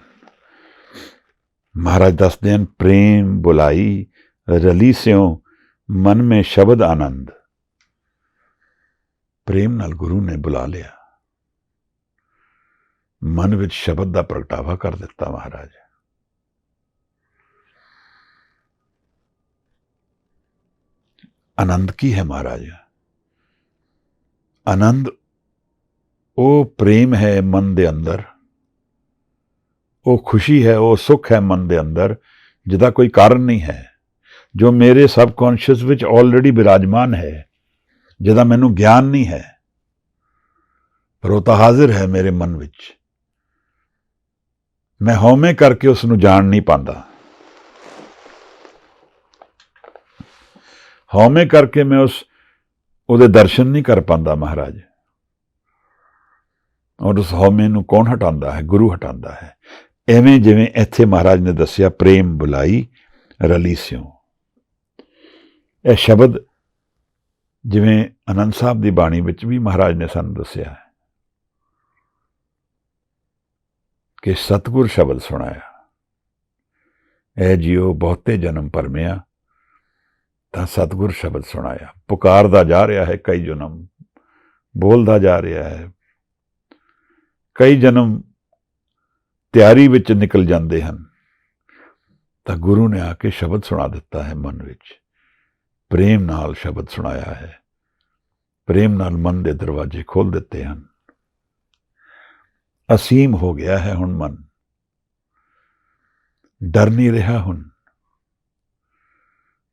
ਮਹਾਰਾਜ ਦੱਸਦੇ ਹਨ, ਪ੍ਰੇਮ ਬੁਲਾਈ ਰਲੀ ਸਿਉ ਮਨ ਮੇ ਸ਼ਬਦ ਆਨੰਦ। ਪ੍ਰੇਮ ਨਾਲ ਗੁਰੂ ਨੇ ਬੁਲਾ ਲਿਆ, ਮਨ ਵਿੱਚ ਸ਼ਬਦ ਦਾ ਪ੍ਰਗਟਾਵਾ ਕਰ ਦਿੱਤਾ ਮਹਾਰਾਜ। ਆਨੰਦ ਕੀ ਹੈ ਮਹਾਰਾਜ? ਆਨੰਦ ਉਹ ਪ੍ਰੇਮ ਹੈ ਮਨ ਦੇ ਅੰਦਰ, ਉਹ ਖੁਸ਼ੀ ਹੈ, ਉਹ ਸੁੱਖ ਹੈ ਮਨ ਦੇ ਅੰਦਰ, ਜਿਹਦਾ ਕੋਈ ਕਾਰਨ ਨਹੀਂ ਹੈ, ਜੋ ਮੇਰੇ ਸਬਕੌਂਸ਼ੀਅਸ ਵਿੱਚ ਆਲਰੇਡੀ ਬਿਰਾਜਮਾਨ ਹੈ, ਜਿਹਦਾ ਮੈਨੂੰ ਗਿਆਨ ਨਹੀਂ ਹੈ, ਪਰ ਉਹ ਤਾਂ ਹਾਜ਼ਰ ਹੈ ਮੇਰੇ ਮਨ ਵਿੱਚ। ਮੈਂ ਹਉਮੈ ਕਰਕੇ ਉਸ ਨੂੰ ਜਾਣ ਨਹੀਂ ਪਾਉਂਦਾ। ਹਉਮੈ ਕਰਕੇ ਮੈਂ ਉਹਦੇ ਦਰਸ਼ਨ ਨਹੀਂ ਕਰ ਪਾਉਂਦਾ ਮਹਾਰਾਜ। ਔਰ ਉਸ ਹਉਮੈ ਨੂੰ ਕੌਣ ਹਟਾਉਂਦਾ ਹੈ? ਗੁਰੂ ਹਟਾਉਂਦਾ ਹੈ। ਐਵੇਂ ਜਿਵੇਂ ਇੱਥੇ ਮਹਾਰਾਜ ਨੇ ਦੱਸਿਆ, ਪ੍ਰੇਮ ਬੁਲਾਈ ਰਲੀ ਸਿਉ। ਇਹ ਸ਼ਬਦ ਜਿਵੇਂ ਆਨੰਦ ਸਾਹਿਬ ਦੀ ਬਾਣੀ ਵਿੱਚ ਵੀ ਮਹਾਰਾਜ ਨੇ ਸਾਨੂੰ ਦੱਸਿਆ ਹੈ ਕਿ ਸਤਿਗੁਰ ਸ਼ਬਦ ਸੁਣਾਇਆ, ਐ ਜੀਓ ਬਹੁਤੇ ਜਨਮ ਭਰਮਿਆ, ਤਾਂ ਸਤਿਗੁਰ ਸ਼ਬਦ ਸੁਣਾਇਆ। ਪੁਕਾਰਦਾ ਜਾ ਰਿਹਾ ਹੈ ਕਈ ਜਨਮ, ਬੋਲਦਾ ਜਾ ਰਿਹਾ ਹੈ। ਕਈ ਜਨਮ ਤਿਆਰੀ ਵਿੱਚ ਨਿਕਲ ਜਾਂਦੇ ਹਨ, ਤਾਂ ਗੁਰੂ ਨੇ ਆ ਕੇ ਸ਼ਬਦ ਸੁਣਾ ਦਿੱਤਾ ਹੈ ਮਨ ਵਿੱਚ। ਪ੍ਰੇਮ ਨਾਲ ਸ਼ਬਦ ਸੁਣਾਇਆ ਹੈ, ਪ੍ਰੇਮ ਨਾਲ ਮਨ ਦੇ ਦਰਵਾਜ਼ੇ ਖੋਲ ਦਿੱਤੇ ਹਨ। ਅਸੀਮ ਹੋ ਗਿਆ ਹੈ ਹੁਣ ਮਨ, ਡਰ ਨਹੀਂ ਰਿਹਾ ਹੁਣ।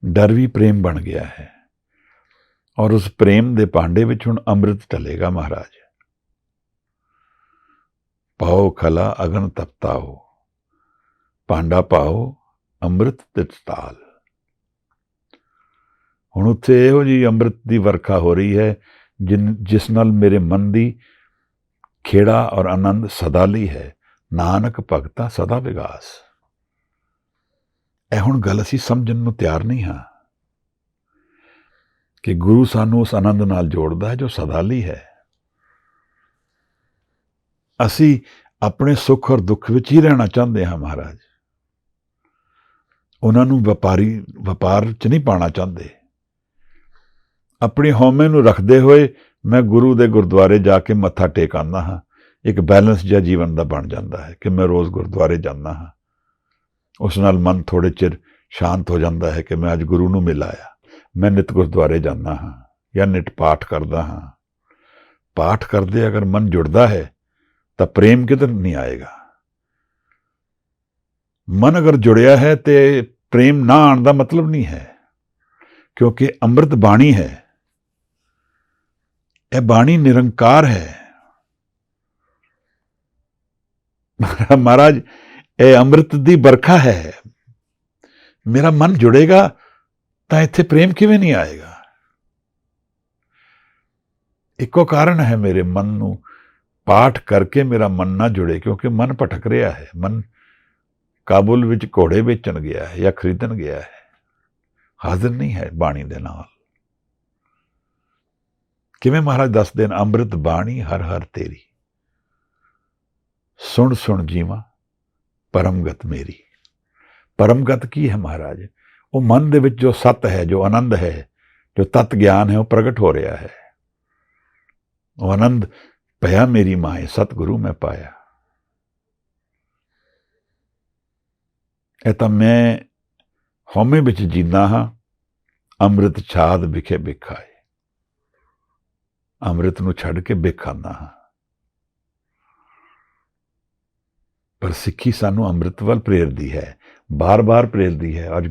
ਡਰ ਵੀ ਪ੍ਰੇਮ ਬਣ ਗਿਆ ਹੈ, ਔਰ ਉਸ ਪ੍ਰੇਮ ਦੇ ਭਾਂਡੇ ਵਿੱਚ ਹੁਣ ਅੰਮ੍ਰਿਤ ਢਲੇਗਾ ਮਹਾਰਾਜ। ਪਾਓ ਖਲਾ ਅਗਨ ਤਪਤਾਓ, ਭਾਂਡਾ ਪਾਓ ਅੰਮ੍ਰਿਤ ਤਿਤਤਾਲ। ਹੁਣ ਉੱਥੇ ਇਹੋ ਜਿਹੀ ਅੰਮ੍ਰਿਤ ਦੀ ਵਰਖਾ ਹੋ ਰਹੀ ਹੈ ਜਿਸ ਨਾਲ ਮੇਰੇ ਮਨ ਦੀ ਖੇੜਾ ਔਰ ਆਨੰਦ ਸਦਾ ਲਈ ਹੈ। ਨਾਨਕ ਭਗਤਾ ਸਦਾ ਵਿਗਾਸ। ਇਹ ਹੁਣ ਗੱਲ ਅਸੀਂ ਸਮਝਣ ਨੂੰ ਤਿਆਰ ਨਹੀਂ ਹਾਂ ਕਿ ਗੁਰੂ ਸਾਨੂੰ ਉਸ ਆਨੰਦ ਨਾਲ ਜੋੜਦਾ ਹੈ ਜੋ ਸਦਾ ਲਈ ਹੈ। ਅਸੀਂ ਆਪਣੇ ਸੁੱਖ ਔਰ ਦੁੱਖ ਵਿੱਚ ਹੀ ਰਹਿਣਾ ਚਾਹੁੰਦੇ ਹਾਂ ਮਹਾਰਾਜ। ਉਹਨਾਂ ਨੂੰ ਵਪਾਰ 'ਚ ਨਹੀਂ ਪਾਉਣਾ ਚਾਹੁੰਦੇ। ਆਪਣੀ ਹਉਮੈ ਨੂੰ ਰੱਖਦੇ ਹੋਏ ਮੈਂ ਗੁਰੂ ਦੇ ਗੁਰਦੁਆਰੇ ਜਾ ਕੇ ਮੱਥਾ ਟੇਕ ਆਉਂਦਾ ਹਾਂ। ਇੱਕ ਬੈਲੈਂਸ ਜਿਹਾ ਜੀਵਨ ਦਾ ਬਣ ਜਾਂਦਾ ਹੈ ਕਿ ਮੈਂ ਰੋਜ਼ ਗੁਰਦੁਆਰੇ ਜਾਂਦਾ ਹਾਂ। ਉਸ ਨਾਲ ਮਨ ਥੋੜ੍ਹੇ ਚਿਰ ਸ਼ਾਂਤ ਹੋ ਜਾਂਦਾ ਹੈ ਕਿ ਮੈਂ ਅੱਜ ਗੁਰੂ ਨੂੰ ਮਿਲ ਆਇਆ। ਮੈਂ ਨਿਤ ਗੁਰਦੁਆਰੇ ਜਾਂਦਾ ਹਾਂ ਜਾਂ ਨਿਤ ਪਾਠ ਕਰਦਾ ਹਾਂ। ਪਾਠ ਕਰਦੇ ਅਗਰ ਮਨ ਜੁੜਦਾ ਹੈ ਤਾਂ ਪ੍ਰੇਮ ਕਿਧਰ ਨਹੀਂ ਆਏਗਾ। ਮਨ ਅਗਰ ਜੁੜਿਆ ਹੈ ਤੇ ਪ੍ਰੇਮ ਨਾ ਆਉਣ ਦਾ ਮਤਲਬ ਨਹੀਂ ਹੈ, ਕਿਉਂਕਿ ਅੰਮ੍ਰਿਤ ਬਾਣੀ ਹੈ। ਇਹ ਬਾਣੀ ਨਿਰੰਕਾਰ ਹੈ। ਮਹਾਰਾਜ, ਇਹ ਅੰਮ੍ਰਿਤ ਦੀ ਬਰਖਾ ਹੈ। ਮੇਰਾ ਮਨ ਜੁੜੇਗਾ ਤਾਂ ਇੱਥੇ ਪ੍ਰੇਮ ਕਿਵੇਂ ਨਹੀਂ ਆਏਗਾ? ਇੱਕੋ ਕਾਰਨ ਹੈ ਮੇਰੇ ਮਨ ਨੂੰ ਪਾਠ ਕਰਕੇ ਮੇਰਾ ਮਨ ਨਾ ਜੁੜੇ, ਕਿਉਂਕਿ ਮਨ ਭਟਕ ਰਿਹਾ ਹੈ। ਮਨ ਕਾਬੁਲ ਵਿੱਚ ਘੋੜੇ ਵੇਚਣ ਗਿਆ ਹੈ ਜਾਂ ਖਰੀਦਣ ਗਿਆ ਹੈ, ਹਾਜ਼ਰ ਨਹੀਂ ਹੈ ਬਾਣੀ ਦੇ ਨਾਲ। ਕਿਵੇਂ ਮਹਾਰਾਜ ਦੱਸਦੇ ਨੇ, ਅੰਮ੍ਰਿਤ ਬਾਣੀ ਹਰ ਹਰ ਤੇਰੀ, ਸੁਣ ਸੁਣ ਜੀਵਾਂ ਪਰਮਗਤ ਮੇਰੀ। ਪਰਮਗਤ ਕੀ ਹੈ ਮਹਾਰਾਜ? ਉਹ ਮਨ ਦੇ ਵਿੱਚ ਜੋ ਸਤ ਹੈ, ਜੋ ਆਨੰਦ ਹੈ, ਜੋ ਤਤ ਗਿਆਨ ਹੈ, ਉਹ ਪ੍ਰਗਟ ਹੋ ਰਿਹਾ ਹੈ। ਉਹ ਆਨੰਦ ਭਇਆ ਮੇਰੀ ਮਾਏ, ਸਤਿਗੁਰੂ ਮੈਂ ਪਾਇਆ। ਇਹ ਤਾਂ ਮੈਂ ਹਉਮੈ ਵਿੱਚ ਜੀਂਦਾ ਹਾਂ, ਅੰਮ੍ਰਿਤ ਛਾਦ ਵਿਖੇ ਬਿਖਾਏ। ਅੰਮ੍ਰਿਤ ਨੂੰ ਛੱਡ ਕੇ ਬਿਖਾਂਦਾ ਹਾਂ। ਪਰ ਸਿੱਖੀ ਸਾਨੂੰ ਅੰਮ੍ਰਿਤ ਵੱਲ ਪ੍ਰੇਰਦੀ ਹੈ, ਬਾਰ-ਬਾਰ ਪ੍ਰੇਰਦੀ ਹੈ। ਅੱਜ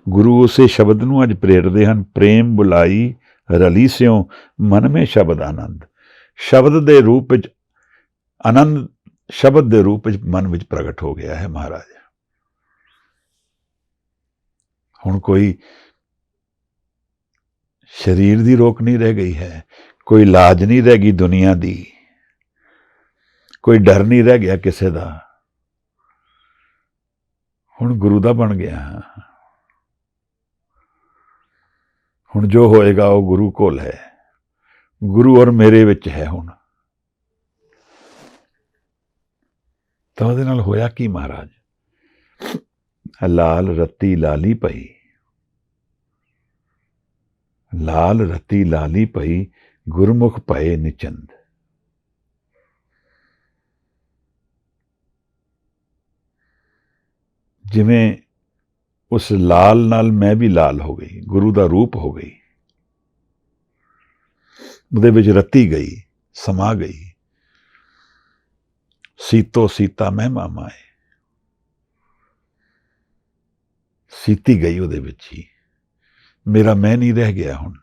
ਗੁਰੂ ਉਸੇ ਸ਼ਬਦ ਨੂੰ ਅੱਜ ਪ੍ਰੇਰਦੇ ਹਨ, ਪ੍ਰੇਮ ਬੁਲਾਈ ਰਲੀ ਸਿਉ ਮਨ ਮੇ ਸ਼ਬਦ ਆਨੰਦ। ਸ਼ਬਦ ਦੇ ਰੂਪ ਵਿੱਚ ਆਨੰਦ, ਸ਼ਬਦ ਦੇ ਰੂਪ ਵਿੱਚ ਮਨ ਵਿੱਚ ਪ੍ਰਗਟ ਹੋ ਗਿਆ ਹੈ ਮਹਾਰਾਜ। ਹੁਣ ਕੋਈ ਸਰੀਰ ਦੀ ਰੋਕ ਨਹੀਂ ਰਹਿ ਗਈ ਹੈ, ਕੋਈ ਲਾਜ ਨਹੀਂ ਰਹਿ ਗਈ ਦੁਨੀਆ ਦੀ, ਕੋਈ ਡਰ ਨਹੀਂ ਰਹਿ ਗਿਆ ਕਿਸੇ ਦਾ। ਹੁਣ ਗੁਰੂ ਦਾ ਬਣ ਗਿਆ। ਹੁਣ ਜੋ ਹੋਏਗਾ ਉਹ ਗੁਰੂ ਕੋਲ ਹੈ, ਗੁਰੂ ਔਰ ਮੇਰੇ ਵਿੱਚ ਹੈ। ਹੁਣ ਤਾਂ ਉਹਦੇ ਨਾਲ ਹੋਇਆ ਕੀ ਮਹਾਰਾਜ? ਲਾਲ ਰੱਤੀ ਲਾਲੀ ਪਈ, ਲਾਲ ਰੱਤੀ ਲਾਲੀ ਪਈ, ਗੁਰਮੁਖ ਪਏ ਨਿਚੰਦ। ਜਿਵੇਂ ਉਸ ਲਾਲ ਨਾਲ ਮੈਂ ਵੀ ਲਾਲ ਹੋ ਗਈ, ਗੁਰੂ ਦਾ ਰੂਪ ਹੋ ਗਈ, ਉਹਦੇ ਵਿੱਚ ਰੱਤੀ ਗਈ, ਸਮਾ ਗਈ। ਸੀਤੋ ਸੀਤਾ ਮਹਿਮਾ ਮਾਏ, ਸੀਤੀ ਗਈ ਉਹਦੇ ਵਿੱਚ ਹੀ। ਮੇਰਾ ਮੈਂ ਨਹੀਂ ਰਹਿ ਗਿਆ ਹੁਣ।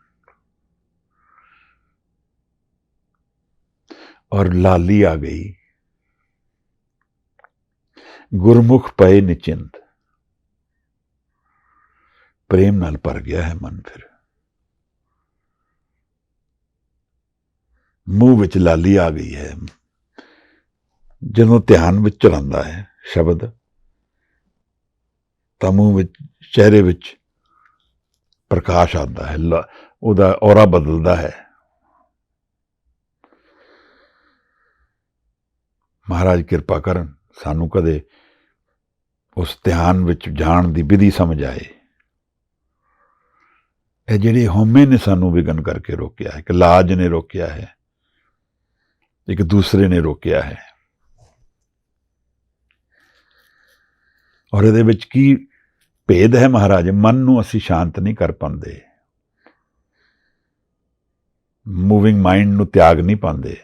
ਔਰ ਲਾਲੀ ਆ ਗਈ, ਗੁਰਮੁਖ ਪਏ ਨਿਚਿੰਤ। ਪ੍ਰੇਮ ਨਾਲ ਭਰ ਗਿਆ ਹੈ ਮਨ। ਫਿਰ ਮੂੰਹ ਵਿੱਚ ਲਾਲੀ ਆ ਗਈ ਹੈ। ਜਦੋਂ ਧਿਆਨ ਵਿੱਚ ਚੜਾਉਂਦਾ ਹੈ ਸ਼ਬਦ, ਤਾਂ ਮੂੰਹ ਵਿੱਚ, ਚਿਹਰੇ ਵਿੱਚ ਪ੍ਰਕਾਸ਼ ਆਉਂਦਾ ਹੈ, ਉਹਦਾ ਔਰਾ ਬਦਲਦਾ ਹੈ। ਮਹਾਰਾਜ ਕਿਰਪਾ ਕਰਨ, ਸਾਨੂੰ ਕਦੇ ਉਸ ਧਿਆਨ ਵਿੱਚ ਜਾਣ ਦੀ ਵਿਧੀ ਸਮਝ ਆਏ। ਇਹ ਜਿਹੜੇ ਹਉਮੈ ਨੇ ਸਾਨੂੰ ਵਿਗਨ ਕਰਕੇ ਰੋਕਿਆ ਹੈ, ਇੱਕ ਲਾਜ ਨੇ ਰੋਕਿਆ ਹੈ, ਇੱਕ ਦੂਸਰੇ ਨੇ ਰੋਕਿਆ ਹੈ। ਔਰ ਇਹਦੇ ਵਿੱਚ ਕੀ ਭੇਦ ਹੈ ਮਹਾਰਾਜ? ਮਨ ਨੂੰ ਅਸੀਂ ਸ਼ਾਂਤ ਨਹੀਂ ਕਰ ਪਾਉਂਦੇ, ਮੂਵਿੰਗ ਮਾਈਂਡ ਨੂੰ ਤਿਆਗ ਨਹੀਂ ਪਾਉਂਦੇ,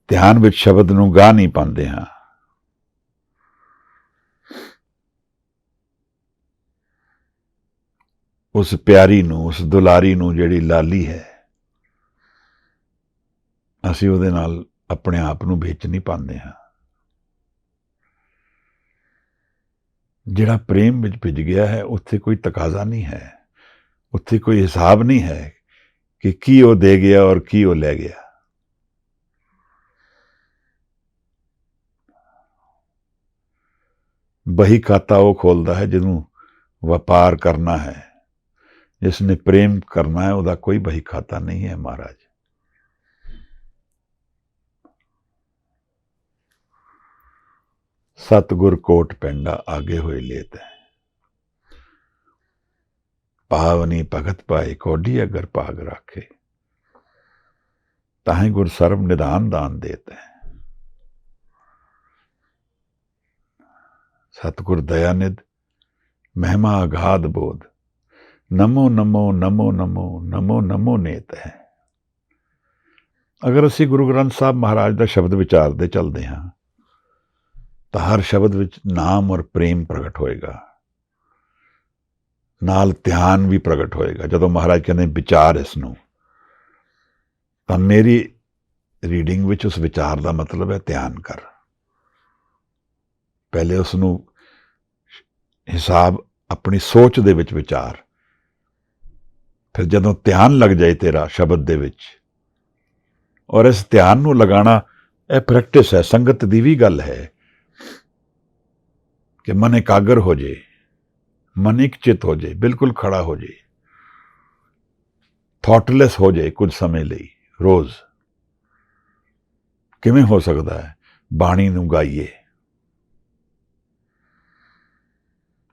ਧਿਆਨ ਵਿੱਚ ਸ਼ਬਦ ਨੂੰ ਗਾ ਨਹੀਂ ਪਾਉਂਦੇ ਹਾਂ। ਉਸ ਪਿਆਰੀ ਨੂੰ, ਉਸ ਦੁਲਾਰੀ ਨੂੰ, ਜਿਹੜੀ ਲਾਲੀ ਹੈ, ਅਸੀਂ ਉਹਦੇ ਨਾਲ ਆਪਣੇ ਆਪ ਨੂੰ ਵੇਚ ਨਹੀਂ ਪਾਉਂਦੇ ਹਾਂ। ਜਿਹੜਾ ਪ੍ਰੇਮ ਵਿੱਚ ਭਿੱਜ ਗਿਆ ਹੈ, ਉੱਥੇ ਕੋਈ ਤਕਾਜ਼ਾ ਨਹੀਂ ਹੈ, ਉੱਥੇ ਕੋਈ ਹਿਸਾਬ ਨਹੀਂ ਹੈ ਕਿ ਕੀ ਉਹ ਦੇ ਗਿਆ ਔਰ ਕੀ ਉਹ ਲੈ ਗਿਆ। ਬਹੀ ਖਾਤਾ ਉਹ ਖੋਲਦਾ ਹੈ ਜਿਹਨੂੰ ਵਪਾਰ ਕਰਨਾ ਹੈ। ਜਿਸਨੇ ਪ੍ਰੇਮ ਕਰਨਾ ਹੈ, ਉਹਦਾ ਕੋਈ ਬਹੀ ਖਾਤਾ ਨਹੀਂ ਹੈ ਮਹਾਰਾਜ। ਸਤਿਗੁਰ ਕੋਟ ਪੈਂਡਾ ਆਗੇ ਹੋਏ ਲੇਤ ਹੈ, ਪਾਵਨੀ ਭਗਤ ਪਾਏ ਕੋਡੀ ਅਗਰ ਭਾਗ ਰਾਖੇ, ਤਾਹੀਂ ਗੁਰ ਸਰਬ ਨਿਧਾਨ ਦਾਨ ਦੇਤ ਹੈ। ਸਤਿਗੁਰ ਦਇਆਨਿਧ ਮਹਿਮਾ ਅਗਾਧ ਬੋਧ, ਨਮੋ ਨਮੋ ਨਮੋ ਨਮੋ ਨਮੋ ਨਮੋ ਨੇਤ ਹੈ। ਅਗਰ ਅਸੀਂ ਗੁਰੂ ਗ੍ਰੰਥ ਸਾਹਿਬ ਮਹਾਰਾਜ ਦਾ ਸ਼ਬਦ ਵਿਚਾਰਦੇ ਚੱਲਦੇ ਹਾਂ ਤਾਂ ਹਰ ਸ਼ਬਦ ਵਿੱਚ ਨਾਮ ਔਰ ਪ੍ਰੇਮ ਪ੍ਰਗਟ ਹੋਏਗਾ, ਨਾਲ ਧਿਆਨ ਵੀ ਪ੍ਰਗਟ ਹੋਏਗਾ। ਜਦੋਂ ਮਹਾਰਾਜ ਕਹਿੰਦੇ ਵਿਚਾਰ ਇਸ ਨੂੰ, ਤਾਂ ਮੇਰੀ ਰੀਡਿੰਗ ਵਿੱਚ ਉਸ ਵਿਚਾਰ ਦਾ ਮਤਲਬ ਹੈ ਧਿਆਨ ਕਰ। ਪਹਿਲੇ ਉਸ ਨੂੰ ਹਿਸਾਬ ਆਪਣੀ ਸੋਚ ਦੇ ਵਿੱਚ ਵਿਚਾਰ, ਫਿਰ ਜਦੋਂ ਧਿਆਨ ਲੱਗ ਜਾਏ ਤੇਰਾ ਸ਼ਬਦ ਦੇ ਵਿੱਚ, ਔਰ ਇਸ ਧਿਆਨ ਨੂੰ ਲਗਾਉਣਾ ਇਹ ਪ੍ਰੈਕਟਿਸ ਹੈ, ਸੰਗਤ ਦੀ ਵੀ ਗੱਲ ਹੈ ਕਿ ਮਨ ਇਕਾਗਰ ਹੋ ਜੇ, ਮਨ ਇੱਕ ਚਿੱਤ ਹੋ ਜੇ, ਬਿਲਕੁਲ ਖੜਾ ਹੋ ਜੇ, ਥਾਟਲੈਸ ਹੋ ਜਾਏ ਕੁਝ ਸਮੇਂ ਲਈ ਰੋਜ਼। ਕਿਵੇਂ ਹੋ ਸਕਦਾ ਹੈ? ਬਾਣੀ ਨੂੰ ਗਾਈਏ,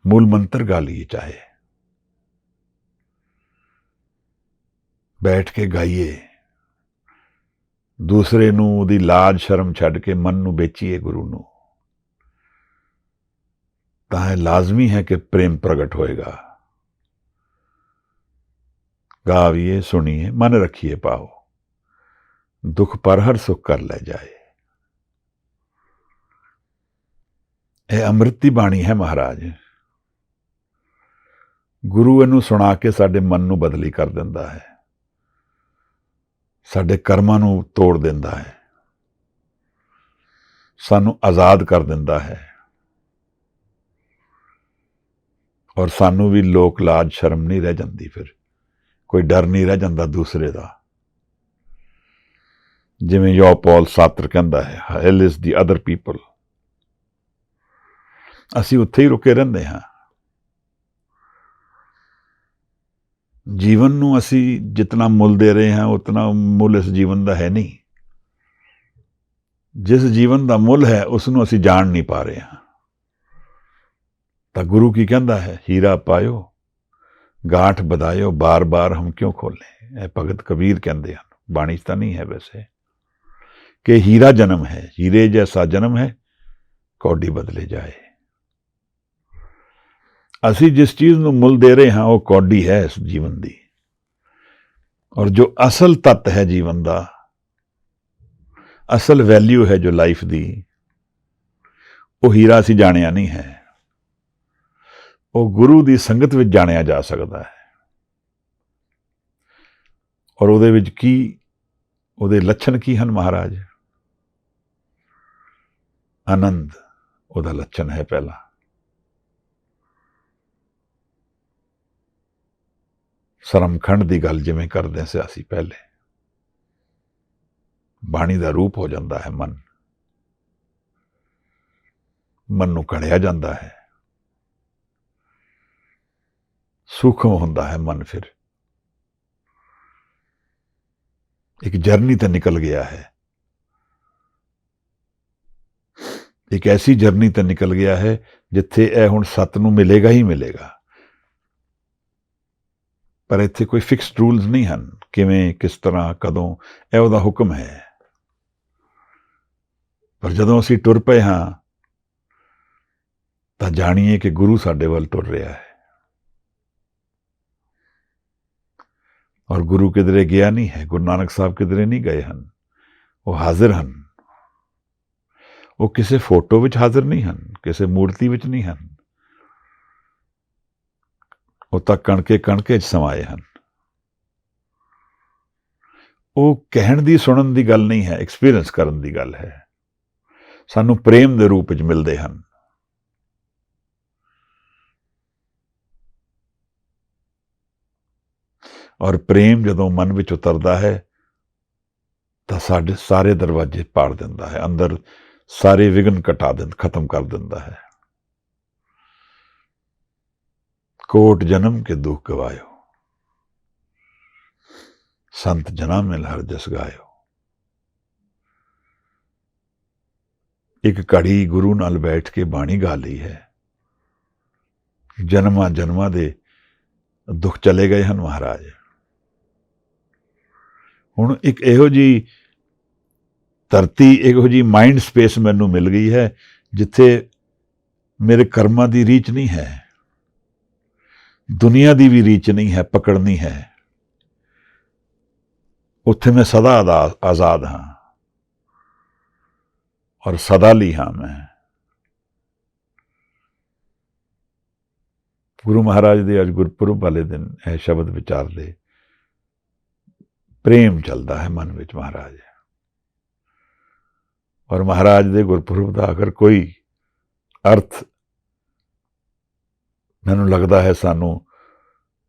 ਮੂਲ ਮੰਤਰ ਗਾ ਲਈਏ, ਚਾਹੇ ਬੈਠ ਕੇ ਗਾਈਏ, ਦੂਸਰੇ ਨੂੰ ਉਹਦੀ ਲਾਜ ਸ਼ਰਮ ਛੱਡ ਕੇ ਮਨ ਨੂੰ ਵੇਚੀਏ ਗੁਰੂ ਨੂੰ, ਤਾਂ ਇਹ ਲਾਜ਼ਮੀ ਹੈ ਕਿ ਪ੍ਰੇਮ ਪ੍ਰਗਟ ਹੋਏਗਾ। ਗਾਵੀਏ, ਸੁਣੀਏ, ਮਨ ਰੱਖੀਏ ਪਾਓ, ਦੁੱਖ ਪਰ ਹਰ ਸੁੱਖ ਕਰ ਲੈ ਜਾਏ। ਇਹ ਅੰਮ੍ਰਿਤ ਦੀ ਬਾਣੀ ਹੈ ਮਹਾਰਾਜ। ਗੁਰੂ ਇਹਨੂੰ ਸੁਣਾ ਕੇ ਸਾਡੇ ਮਨ ਨੂੰ ਬਦਲੀ ਕਰ ਦਿੰਦਾ ਹੈ, ਸਾਡੇ ਕਰਮਾਂ ਨੂੰ ਤੋੜ ਦਿੰਦਾ ਹੈ, ਸਾਨੂੰ ਆਜ਼ਾਦ ਕਰ ਦਿੰਦਾ ਹੈ, ਔਰ ਸਾਨੂੰ ਵੀ ਲੋਕ ਲਾਜ ਸ਼ਰਮ ਨਹੀਂ ਰਹਿ ਜਾਂਦੀ, ਫਿਰ ਕੋਈ ਡਰ ਨਹੀਂ ਰਹਿ ਜਾਂਦਾ ਦੂਸਰੇ ਦਾ। ਜਿਵੇਂ ਯੋ ਪੌਲ ਸਾਤਰ ਕਹਿੰਦਾ ਹੈ, ਹੈਲ ਇਜ਼ ਦੀ ਅਦਰ ਪੀਪਲ। ਅਸੀਂ ਉੱਥੇ ਹੀ ਰੁਕੇ ਰਹਿੰਦੇ ਹਾਂ। ਜੀਵਨ ਨੂੰ ਅਸੀਂ ਜਿਤਨਾ ਮੁੱਲ ਦੇ ਰਹੇ ਹਾਂ ਉਤਨਾ ਮੁੱਲ ਇਸ ਜੀਵਨ ਦਾ ਹੈ ਨਹੀਂ। ਜਿਸ ਜੀਵਨ ਦਾ ਮੁੱਲ ਹੈ ਉਸ ਨੂੰ ਅਸੀਂ ਜਾਣ ਨਹੀਂ ਪਾ ਰਹੇ ਹਾਂ। ਤਾਂ ਗੁਰੂ ਕੀ ਕਹਿੰਦਾ ਹੈ? ਹੀਰਾ ਪਾਇਓ ਗਾਂਠ ਬਧਾਇਓ, ਬਾਰ ਬਾਰ ਹਮ ਕਿਉਂ ਖੋਲੇ। ਇਹ ਭਗਤ ਕਬੀਰ ਕਹਿੰਦੇ ਹਨ, ਬਾਣੀ 'ਚ ਤਾਂ ਨਹੀਂ ਹੈ ਵੈਸੇ, ਕਿ ਹੀਰਾ ਜਨਮ ਹੈ, ਹੀਰੇ ਜੈਸਾ ਜਨਮ ਹੈ, ਕੌਡੀ ਬਦਲੇ ਜਾਏ। ਅਸੀਂ ਜਿਸ ਚੀਜ਼ ਨੂੰ ਮੁੱਲ ਦੇ ਰਹੇ ਹਾਂ ਉਹ ਕੌਡੀ ਹੈ ਇਸ ਜੀਵਨ ਦੀ, ਔਰ ਜੋ ਅਸਲ ਤੱਤ ਹੈ ਜੀਵਨ ਦਾ, ਅਸਲ ਵੈਲਿਊ ਹੈ ਜੋ ਲਾਈਫ ਦੀ, ਉਹ ਹੀਰਾ ਅਸੀਂ ਜਾਣਿਆ ਨਹੀਂ ਹੈ। ਉਹ ਗੁਰੂ ਦੀ ਸੰਗਤ ਵਿੱਚ ਜਾਣਿਆ ਜਾ ਸਕਦਾ ਹੈ, ਔਰ ਉਹਦੇ ਵਿੱਚ ਕੀ, ਉਹਦੇ ਲੱਛਣ ਕੀ ਹਨ ਮਹਾਰਾਜ? ਆਨੰਦ ਉਹਦਾ ਲੱਛਣ ਹੈ ਪਹਿਲਾ। ਸਰਮਖੰਡ ਦੀ ਗੱਲ ਜਿਵੇਂ ਕਰਦੇ ਸੀ ਅਸੀਂ ਪਹਿਲੇ, ਬਾਣੀ ਦਾ ਰੂਪ ਹੋ ਜਾਂਦਾ ਹੈ ਮਨ, ਮਨ ਨੂੰ ਕੜਿਆ ਜਾਂਦਾ ਹੈ, ਸੂਖਮ ਹੁੰਦਾ ਹੈ ਮਨ। ਫਿਰ ਇੱਕ ਜਰਨੀ ਤੇ ਨਿਕਲ ਗਿਆ ਹੈ, ਇੱਕ ਐਸੀ ਜਰਨੀ ਤੇ ਨਿਕਲ ਗਿਆ ਹੈ ਜਿੱਥੇ ਇਹ ਹੁਣ ਸੱਤ ਨੂੰ ਮਿਲੇਗਾ ਹੀ ਮਿਲੇਗਾ। ਪਰ ਇੱਥੇ ਕੋਈ ਫਿਕਸਡ ਰੂਲਸ ਨਹੀਂ ਹਨ, ਕਿਵੇਂ, ਕਿਸ ਤਰ੍ਹਾਂ, ਕਦੋਂ, ਇਹ ਉਹਦਾ ਹੁਕਮ ਹੈ। ਪਰ ਜਦੋਂ ਅਸੀਂ ਟੁਰ ਪਏ ਹਾਂ ਤਾਂ ਜਾਣੀਏ ਕਿ ਗੁਰੂ ਸਾਡੇ ਵੱਲ ਟੁਰ ਰਿਹਾ ਹੈ, ਔਰ ਗੁਰੂ ਕਿਧਰੇ ਗਿਆ ਨਹੀਂ ਹੈ। ਗੁਰੂ ਨਾਨਕ ਸਾਹਿਬ ਕਿਧਰੇ ਨਹੀਂ ਗਏ ਹਨ, ਉਹ ਹਾਜ਼ਰ ਹਨ। ਉਹ ਕਿਸੇ ਫੋਟੋ ਵਿੱਚ ਹਾਜ਼ਰ ਨਹੀਂ ਹਨ, ਕਿਸੇ ਮੂਰਤੀ ਵਿੱਚ ਨਹੀਂ ਹਨ, ਉਹ ਤਾਂ ਕਣਕੇ 'ਚ ਸਮਾਏ ਹਨ। ਉਹ ਕਹਿਣ ਦੀ, ਸੁਣਨ ਦੀ ਗੱਲ ਨਹੀਂ ਹੈ, ਐਕਸਪੀਰੀਅੰਸ ਕਰਨ ਦੀ ਗੱਲ ਹੈ। ਸਾਨੂੰ ਪ੍ਰੇਮ ਦੇ ਰੂਪ ਵਿੱਚ ਮਿਲਦੇ ਹਨ। ਔਰ ਪ੍ਰੇਮ ਜਦੋਂ ਮਨ ਵਿੱਚ ਉਤਰਦਾ ਹੈ ਤਾਂ ਸਾਡੇ ਸਾਰੇ ਦਰਵਾਜ਼ੇ ਪਾੜ ਦਿੰਦਾ ਹੈ, ਅੰਦਰ ਸਾਰੇ ਵਿਘਨ ਖਤਮ ਕਰ ਦਿੰਦਾ ਹੈ। ਕੋਟ ਜਨਮ ਕੇ ਦੁੱਖ ਗਵਾਇਓ, ਸੰਤ ਜਨਾ ਮਿਲ ਹਰ ਜਸ ਗਾਇਓ। ਇੱਕ ਘੜੀ ਗੁਰੂ ਨਾਲ ਬੈਠ ਕੇ ਬਾਣੀ ਗਾ ਲਈ ਹੈ, ਜਨਮਾਂ ਜਨਮਾਂ ਦੇ ਦੁੱਖ ਚਲੇ ਗਏ ਹਨ ਮਹਾਰਾਜ। ਹੁਣ ਇੱਕ ਇਹੋ ਜਿਹੀ ਧਰਤੀ, ਇਹੋ ਜਿਹੀ ਮਾਈਂਡ ਸਪੇਸ ਮੈਨੂੰ ਮਿਲ ਗਈ ਹੈ ਜਿੱਥੇ ਮੇਰੇ ਕਰਮਾਂ ਦੀ ਰੀਚ ਨਹੀਂ ਹੈ, ਦੁਨੀਆ ਦੀ ਵੀ ਰੀਚ ਨਹੀਂ ਹੈ, ਪਕੜ ਨਹੀਂ ਹੈ। ਉੱਥੇ ਮੈਂ ਸਦਾ ਆਜ਼ਾਦ ਹਾਂ ਔਰ ਸਦਾ ਲਈ ਹਾਂ ਮੈਂ। ਗੁਰੂ ਮਹਾਰਾਜ ਦੇ ਅੱਜ ਗੁਰਪੁਰਬ ਵਾਲੇ ਦਿਨ ਇਹ ਸ਼ਬਦ ਵਿਚਾਰਦੇ, ਪ੍ਰੇਮ ਚੱਲਦਾ ਹੈ ਮਨ ਵਿੱਚ ਮਹਾਰਾਜ। ਔਰ ਮਹਾਰਾਜ ਦੇ ਗੁਰਪੁਰਬ ਦਾ ਅਗਰ ਕੋਈ ਅਰਥ ਮੈਨੂੰ ਲੱਗਦਾ ਹੈ ਸਾਨੂੰ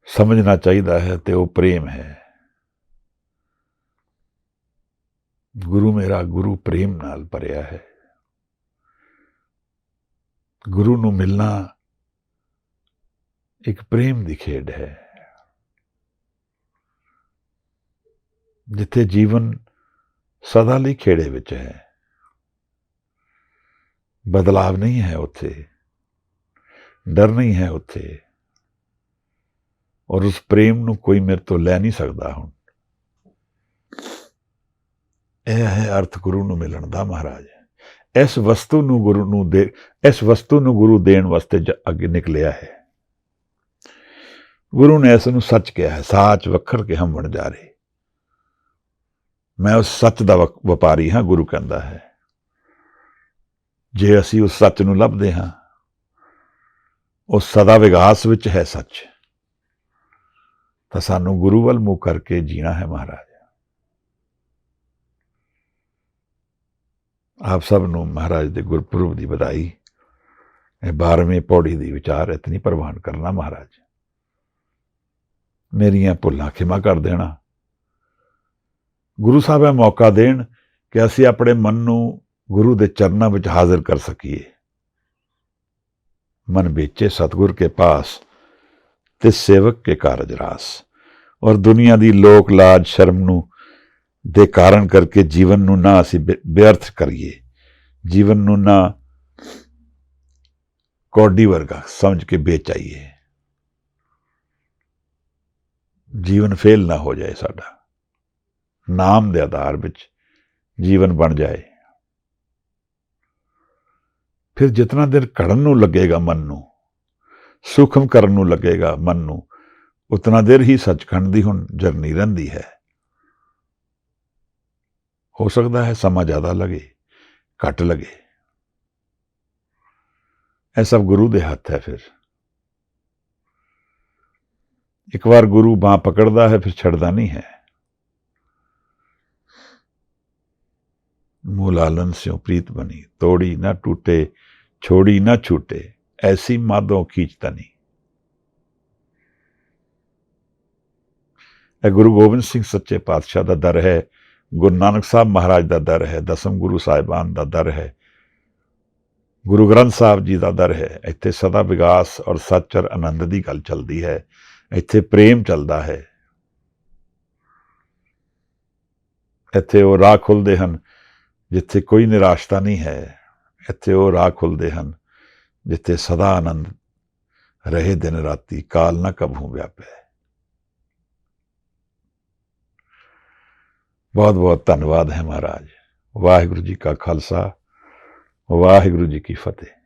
ਸਮਝਣਾ ਚਾਹੀਦਾ ਹੈ ਤੇ ਉਹ ਪ੍ਰੇਮ ਹੈ। ਗੁਰੂ ਮੇਰਾ ਗੁਰੂ ਪ੍ਰੇਮ ਨਾਲ ਭਰਿਆ ਹੈ। ਗੁਰੂ ਨੂੰ ਮਿਲਣਾ ਇੱਕ ਪ੍ਰੇਮ ਦੀ ਖੇਡ ਹੈ, ਜਿੱਥੇ ਜੀਵਨ ਸਦਾ ਲਈ ਖੇੜੇ ਵਿੱਚ ਹੈ। ਬਦਲਾਵ ਨਹੀਂ ਹੈ ਉੱਥੇ, ਡਰ ਨਹੀਂ ਹੈ ਉੱਥੇ, ਔਰ ਉਸ ਪ੍ਰੇਮ ਨੂੰ ਕੋਈ ਮੇਰੇ ਤੋਂ ਲੈ ਨਹੀਂ ਸਕਦਾ। ਹੁਣ ਇਹ ਹੈ ਅਰਥ ਗੁਰੂ ਨੂੰ ਮਿਲਣ ਦਾ ਮਹਾਰਾਜ। ਇਸ ਵਸਤੂ ਨੂੰ ਗੁਰੂ ਦੇਣ ਵਾਸਤੇ ਅੱਗੇ ਨਿਕਲਿਆ ਹੈ। ਗੁਰੂ ਨੇ ਇਸ ਨੂੰ ਸੱਚ ਕਿਹਾ ਹੈ, ਸਾਚ ਵਖਰ ਕੇ ਹਮ ਵਣਜਾਰੇ। ਮੈਂ ਉਸ ਸੱਚ ਦਾ ਵਪਾਰੀ ਹਾਂ, ਗੁਰੂ ਕਹਿੰਦਾ ਹੈ। ਜੇ ਅਸੀਂ ਉਸ ਸੱਚ ਨੂੰ ਲੱਭਦੇ ਹਾਂ, ਉਹ ਸਦਾ ਵਿਗਾਸ ਵਿੱਚ ਹੈ ਸੱਚ, ਤਾਂ ਸਾਨੂੰ ਗੁਰੂ ਵੱਲ ਮੂੰਹ ਕਰਕੇ ਜੀਣਾ ਹੈ ਮਹਾਰਾਜ। ਆਪ ਸਭ ਨੂੰ ਮਹਾਰਾਜ ਦੇ ਗੁਰਪੁਰਬ ਦੀ ਵਧਾਈ। ਇਹ 12ਵੀਂ ਪੌੜੀ ਦੀ ਵਿਚਾਰ ਇਤਨੀ ਪ੍ਰਵਾਨ ਕਰਨਾ ਮਹਾਰਾਜ। ਮੇਰੀਆਂ ਭੁੱਲਾਂ ਖਿਮਾ ਕਰ ਦੇਣਾ। ਗੁਰੂ ਸਾਹਿਬ ਇਹ ਮੌਕਾ ਦੇਣ ਕਿ ਅਸੀਂ ਆਪਣੇ ਮਨ ਨੂੰ ਗੁਰੂ ਦੇ ਚਰਨਾਂ ਵਿੱਚ ਹਾਜ਼ਰ ਕਰ ਸਕੀਏ। ਮਨ ਵੇਚੇ ਸਤਿਗੁਰ ਕੇ ਪਾਸ ਤੇ ਸੇਵਕ ਕੇ ਕਾਰਜ ਰਾਸ। ਔਰ ਦੁਨੀਆ ਦੀ ਲੋਕ ਲਾਜ ਸ਼ਰਮ ਨੂੰ ਦੇ ਕਾਰਨ ਕਰਕੇ ਜੀਵਨ ਨੂੰ ਨਾ ਅਸੀਂ ਬੇਅਰਥ ਕਰੀਏ, ਜੀਵਨ ਨੂੰ ਨਾ ਕੌਡੀ ਵਰਗਾ ਸਮਝ ਕੇ ਵੇਚਾਈਏ। ਜੀਵਨ ਫੇਲ ਨਾ ਹੋ ਜਾਏ ਸਾਡਾ, ਨਾਮ ਦੇ ਆਧਾਰ ਵਿੱਚ ਜੀਵਨ ਬਣ ਜਾਏ। ਫਿਰ ਜਿਤਨਾ ਦੇਰ ਘੜਨ ਨੂੰ ਲੱਗੇਗਾ ਮਨ ਨੂੰ, ਸੂਖਮ ਕਰਨ ਨੂੰ ਲੱਗੇਗਾ ਮਨ ਨੂੰ, ਉਤਨਾ ਦੇਰ ਹੀ ਸੱਚਖੰਡ ਦੀ ਹੁਣ ਜਰਨੀ ਰਹਿੰਦੀ ਹੈ। ਹੋ ਸਕਦਾ ਹੈ ਸਮਾਂ ਜ਼ਿਆਦਾ ਲੱਗੇ, ਘੱਟ ਲੱਗੇ। ਇਹ ਸਭ ਗੁਰੂ ਦੇ ਹੱਥ ਹੈ। ਫਿਰ ਇੱਕ ਵਾਰ ਗੁਰੂ ਬਾਂਹ ਪਕੜਦਾ ਹੈ, ਫਿਰ ਛੱਡਦਾ ਨਹੀਂ ਹੈ। मूल आलन स्यों प्रीत बनी, तोड़ी ना टूटे छोड़ी ना छूटे, ऐसी मादों खींचता नहीं। गुरु गोबिंद सिंह सच्चे पातशाह का दर है, गुरु नानक साहब महाराज का दर है, दसम गुरु साहिबान का दर है, गुरु ग्रंथ साहब जी का दर है। इत्थे सदा विकास और सच और आनंद की गल चलती है, इत्थे प्रेम चलता है। इत्थे वो राह खुलते हैं जिथे कोई निराशता नहीं है, इत्थे वो राह खुलते हैं जिथे सदा आनंद रहे दिन राती, काल ना कबहू व्यापे। बहुत बहुत धन्यवाद है महाराज। वाहिगुरु जी का खालसा, वाहिगुरु जी की फतेह।